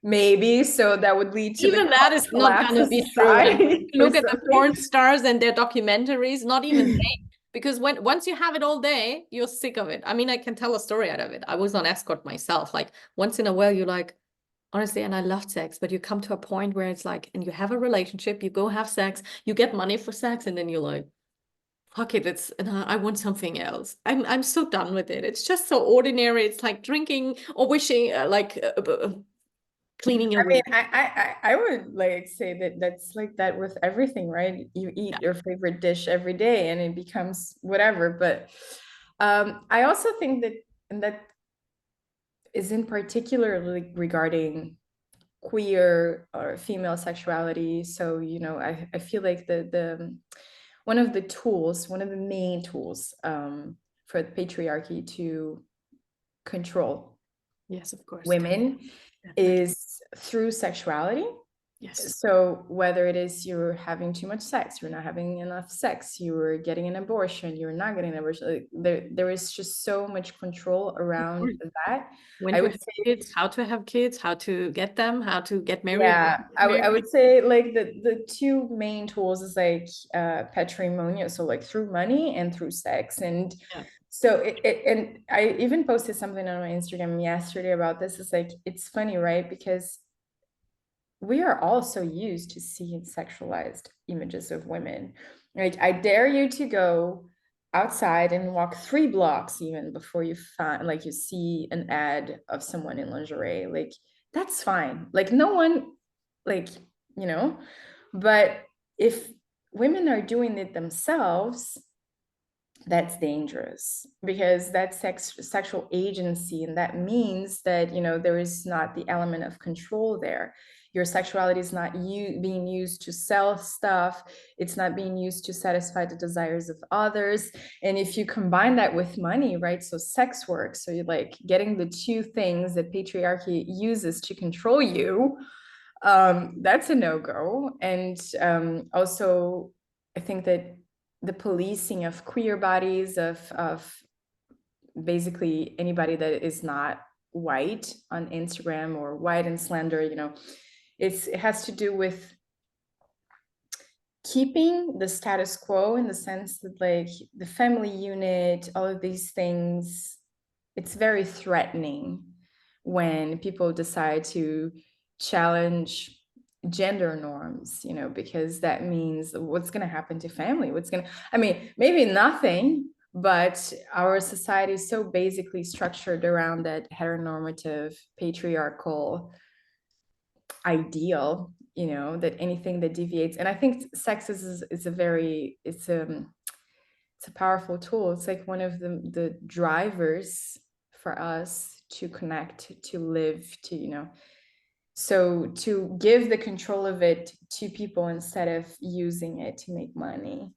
Maybe, so that would lead to the
even that is not
collapse
gonna
of
be true. And
society or
look at the
something.
porn stars and their documentaries, not even they, because once you have it all day, you're sick of it. I mean, I can tell a story out of it. I was on escort myself. Like once in a while, you're like, honestly, and I loved sex, but you come to a point where it's like, and you have a relationship, you go have sex, you get money for sex, and then you're like, fuck it, I want something else. I'm so done with it. It's just so ordinary. It's like drinking or wishing, cleaning your
I mean,
wig.
I would like say that that's like that with everything, right? You eat
Yeah.
your favorite dish every day and it becomes whatever. But I also think that, and that is in particular regarding queer or female sexuality. So, I feel like the one of the tools, one of the main tools for the patriarchy to control
Yes, of course.
women
Definitely.
is through sexuality.
Yes.
So whether it is you're having too much sex, you're not having enough sex, you're getting an abortion, you're not getting an abortion, like, there is just so much control around that.
When
I
to
would
have
say,
kids, how to have kids, how to get them, how to get married, how to
yeah,
get
I
married.
would say like the two main tools is like patrimonial, so like through money and through sex. And
Yeah.
so and I even posted something on my Instagram yesterday about this. It's like, it's funny, right? Because we are all so used to seeing sexualized images of women. Like, I dare you to go outside and walk 3 blocks even before you find, like, you see an ad of someone in lingerie. Like, that's fine. Like, no one, like, you know, but if women are doing it themselves, that's dangerous, because that's sexual agency, and that means that there is not the element of control there. Your sexuality is not being used to sell stuff. It's not being used to satisfy the desires of others. And if you combine that with money, right, so sex work, so you're like getting the two things that patriarchy uses to control you, that's a no-go. And also, I think that the policing of queer bodies, of basically anybody that is not white on Instagram, or white and slender, it has to do with keeping the status quo, in the sense that like the family unit, all of these things, it's very threatening when people decide to challenge gender norms, you know, because that means what's going to happen to family? I mean, maybe nothing, but our society is so basically structured around that heteronormative patriarchal ideal, you know, that anything that deviates. And I think sex is a very, it's a powerful tool. It's like one of the drivers for us to connect, to live, to, you know, so to give the control of it to people instead of using it to make money.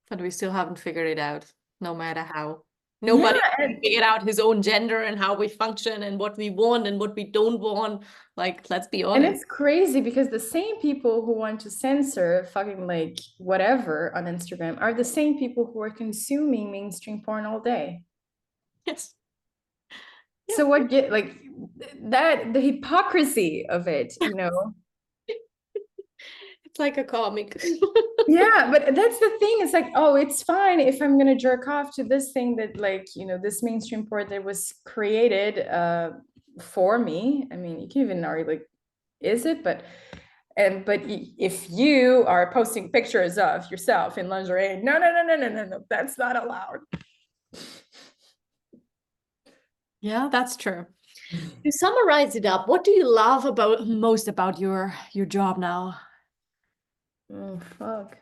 But we still haven't figured it out, no matter how.
Yeah,
Nobody figured out his own gender and how we function and what we want and what we don't want. Like, let's be
and
honest.
it's crazy because the same people who want to censor fucking like whatever on Instagram are the same people who are consuming mainstream porn all day.
Yes.
So what get like that, the hypocrisy of it, you know?
It's like a comic.
Yeah, but that's the thing. It's like, oh, it's fine if I'm gonna jerk off to this thing that, like, you know, this mainstream port that was created for me. I mean, you can even argue like, is it? But if you are posting pictures of yourself in lingerie, no, that's not allowed.
Yeah, that's true. To summarize it up, what do you love most about your job now?
Oh fuck.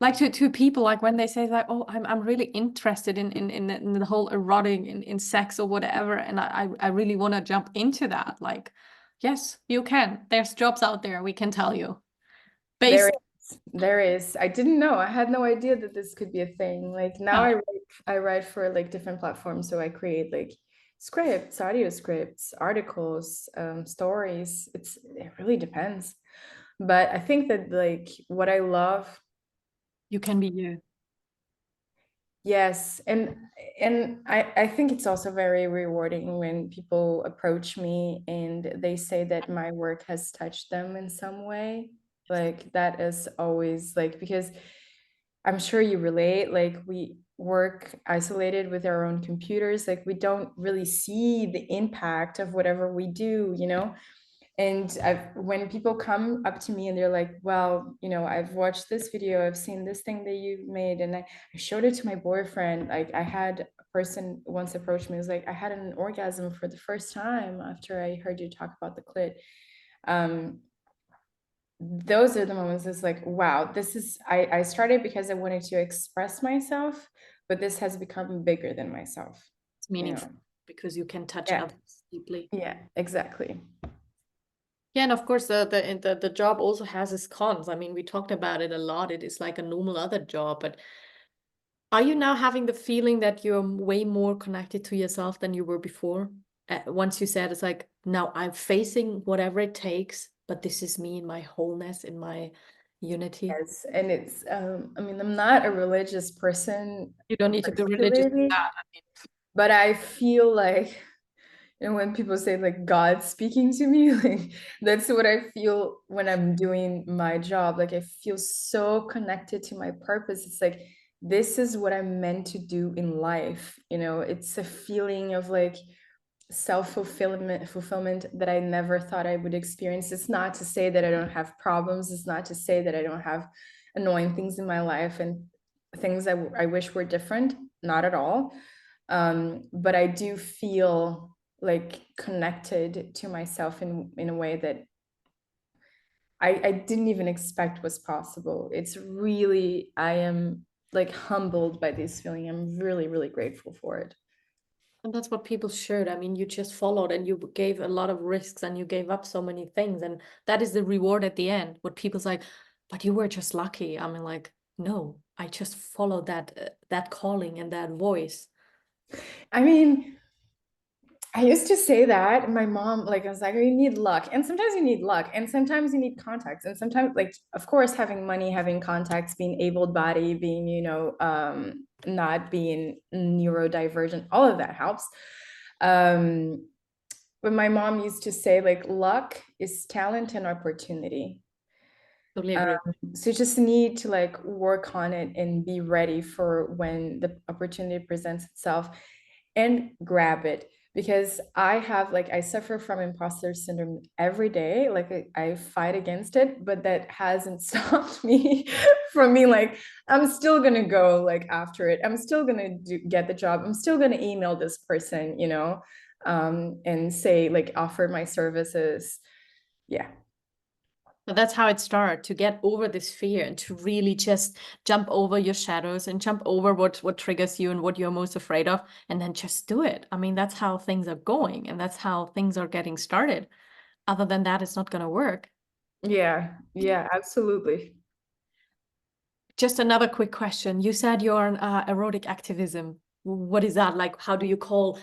Like to people, like when they say like, oh, I'm really interested in the whole erotic in sex or whatever, and I really want to jump into that. Like, yes, you can. There's jobs out there, we can tell you.
There
Based
there is. I didn't know. I had no idea that this could be a thing. Like now
yeah.
I write for like different platforms. So I create like scripts, audio scripts, articles, stories. It really depends. But I think that like what I love,
You can be you.
yes, and I think it's also very rewarding when people approach me and they say that my work has touched them in some way. Like that is always like, because I'm sure you relate, like we work isolated with our own computers, like we don't really see the impact of whatever we do, you know? And when people come up to me and they're like, well, you know, I've watched this video, I've seen this thing that you made, and I showed it to my boyfriend. Like I had a person once approach me, was like, I had an orgasm for the first time after I heard you talk about the clit. Those are the moments. It's like, wow, this is, I started because I wanted to express myself, but this has become bigger than myself,
It's
you
meaningful
know?
because you can touch
Yeah,
others deeply.
yeah, exactly.
Yeah, and of course the job also has its cons. I mean, we talked about it a lot. It is like a normal other job, but are you now having the feeling that you're way more connected to yourself than you were before? Once you said it's like, now I'm facing whatever it takes, but this is me in my wholeness, in my unity.
Yes, and it's I mean, I'm not a religious person
You don't need to be religious with
particularly,
that. I mean,
but I feel like, and when people say like God speaking to me, like that's what I feel when I'm doing my job. Like I feel so connected to my purpose. It's like this is what I'm meant to do in life. You know, it's a feeling of like fulfillment that I never thought I would experience. It's not to say that I don't have problems. It's not to say that I don't have annoying things in my life and things I wish were different. Not at all. But I do feel like connected to myself in a way that I didn't even expect was possible. It's really, I am like humbled by this feeling. I'm really, really grateful for it.
and that's what people should. I mean, you just followed and you gave a lot of risks and you gave up so many things. And that is the reward at the end. What people's like, but you were just lucky. I mean, like, no, I just followed that calling and that voice.
I mean, I used to say that, and my mom, like, I was like, oh, you need luck. And sometimes you need luck, and sometimes you need contacts. And sometimes, like, of course, having money, having contacts, being able-bodied, being, you know, not being neurodivergent, all of that helps. But my mom used to say, like, luck is talent and opportunity.
Totally agree.
So you just need to like work on it and be ready for when the opportunity presents itself and grab it. Because I suffer from imposter syndrome every day. Like I fight against it, but that hasn't stopped me from being like, I'm still gonna go like after it. I'm still gonna get the job. I'm still gonna email this person, and say like offer my services. Yeah.
But that's how it starts, to get over this fear and to really just jump over your shadows and jump over what triggers you and what you're most afraid of, and then just do it. I mean, that's how things are going, and that's how things are getting started. Other than that, it's not going to work.
Yeah, absolutely.
Just another quick question. You said you're an erotic activism. What is that? Like, how do you call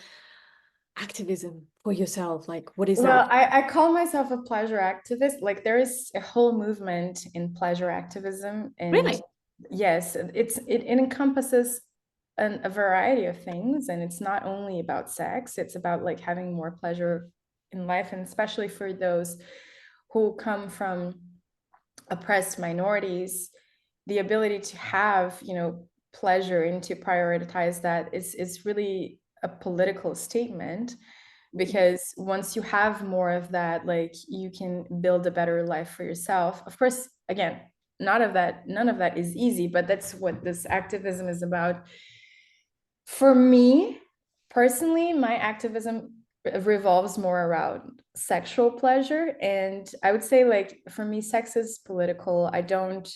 activism for yourself? Like, what is
Well,
that?
I call myself a pleasure activist. Like there is a whole movement in pleasure activism, and
Really?
yes, it encompasses a variety of things, and it's not only about sex. It's about like having more pleasure in life, and especially for those who come from oppressed minorities, the ability to have, pleasure and to prioritize that is really a political statement, because once you have more of that, like you can build a better life for yourself. Of course, again, none of that is easy, but that's what this activism is about. For me personally, my activism revolves more around sexual pleasure, and I would say like for me sex is political. I don't,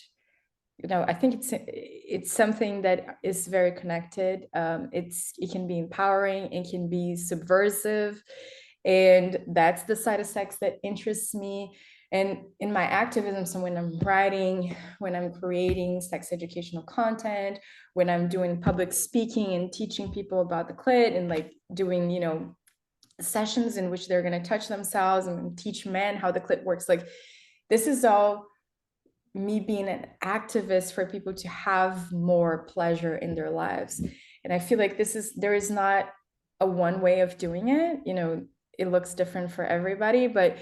I think it's something that is very connected. It can be empowering, it can be subversive, and that's the side of sex that interests me. And in my activism, so when I'm writing, when I'm creating sex educational content, when I'm doing public speaking and teaching people about the clit, and like doing, sessions in which they're going to touch themselves and teach men how the clit works, like this is all me being an activist for people to have more pleasure in their lives. And I feel like there is not a one way of doing it. It looks different for everybody, but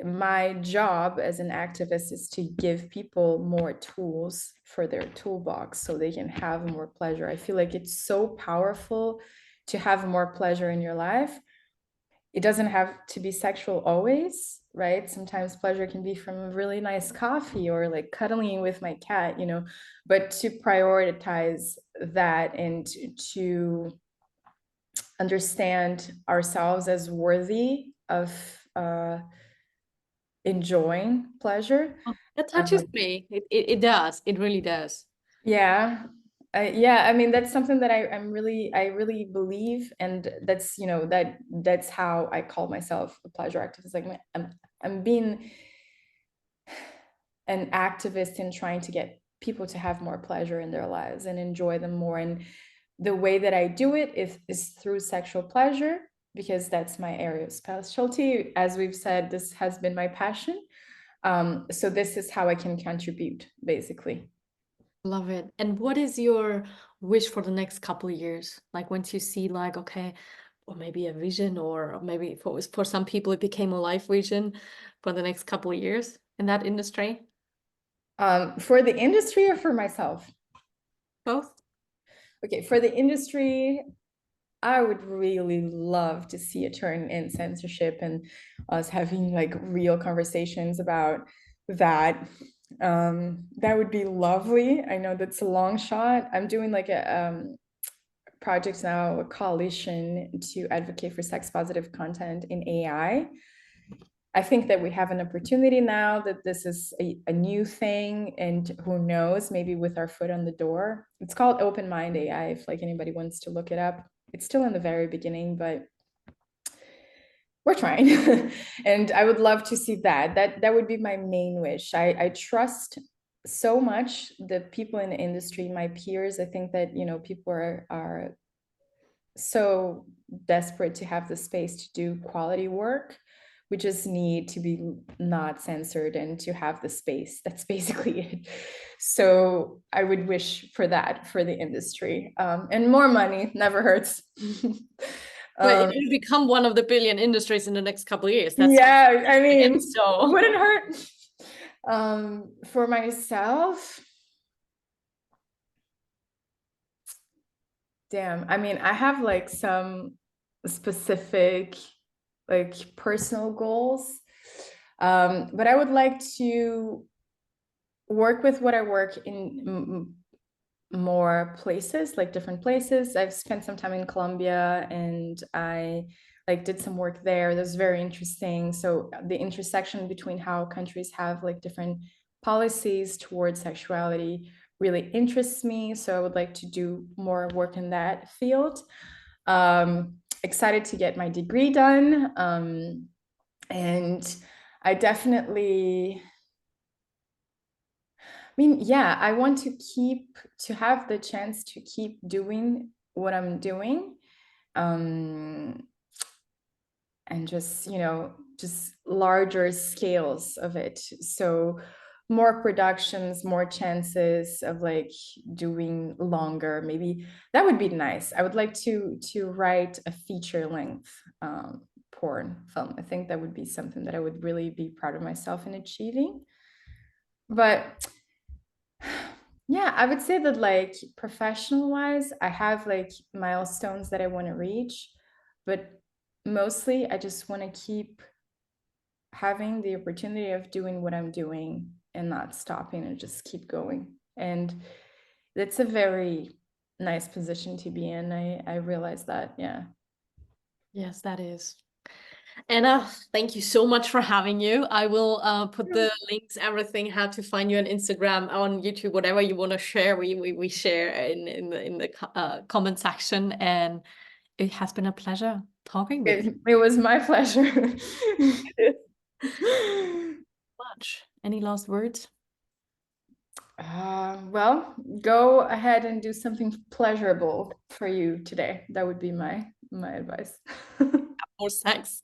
my job as an activist is to give people more tools for their toolbox so they can have more pleasure. I feel like it's so powerful to have more pleasure in your life. It doesn't have to be sexual always, right? Sometimes pleasure can be from a really nice coffee or like cuddling with my cat, but to prioritize that and to understand ourselves as worthy of enjoying pleasure.
Oh, that touches me. It does. It really does.
Yeah. Yeah, I mean that's something that I really believe, and that's that's how I call myself a pleasure activist. Like I'm being an activist in trying to get people to have more pleasure in their lives and enjoy them more. And the way that I do it is through sexual pleasure, because that's my area of specialty. As we've said, this has been my passion. So this is how I can contribute, basically.
Love it. And what is your wish for the next couple of years? Like once you see like, okay, or maybe a vision, or maybe for some people it became a life vision for the next couple of years in that industry?
For the industry or for myself?
Both?
Okay, for the industry, I would really love to see a turn in censorship and us having like real conversations about that. That would be lovely. I know that's a long shot. I'm doing like a project now, a coalition to advocate for sex positive content in AI. I think that we have an opportunity now that this is a new thing, and who knows, maybe with our foot on the door. It's called Open Mind AI, if like anybody wants to look it up. It's still in the very beginning, but we're trying. And I would love to see that. That would be my main wish. I trust so much the people in the industry, my peers. I think that, people are so desperate to have the space to do quality work. We just need to be not censored and to have the space. That's basically it. So I would wish for that for the industry. And more money never hurts.
But it will become one of the billion industries in the next couple of years. That's
Yeah, I mean,
so
wouldn't hurt. For myself, damn, I mean, I have like some specific like personal goals, but I would like to work with what I work in more places, like different places. I've spent some time in Colombia and I like did some work there. That was very interesting. So the intersection between how countries have like different policies towards sexuality really interests me. So I would like to do more work in that field. Excited to get my degree done. And I definitely, I mean, yeah, I want to have the chance to keep doing what I'm doing. And just, just larger scales of it. So more productions, more chances of like doing longer. Maybe that would be nice. I would like to write a feature length porn film. I think that would be something that I would really be proud of myself in achieving. But yeah, I would say that like professional wise, I have like milestones that I want to reach, but mostly I just want to keep having the opportunity of doing what I'm doing and not stopping and just keep going. And that's a very nice position to be in. I realize that, yeah.
Yes, that is. Anna, thank you so much for having you. I will put the links, everything, how to find you on Instagram, on YouTube, whatever you want to share. We share in the comment section, and it has been a pleasure talking with you.
It was my pleasure.
Much. Any last words?
Well, go ahead and do something pleasurable for you today. That would be my advice.
More sex.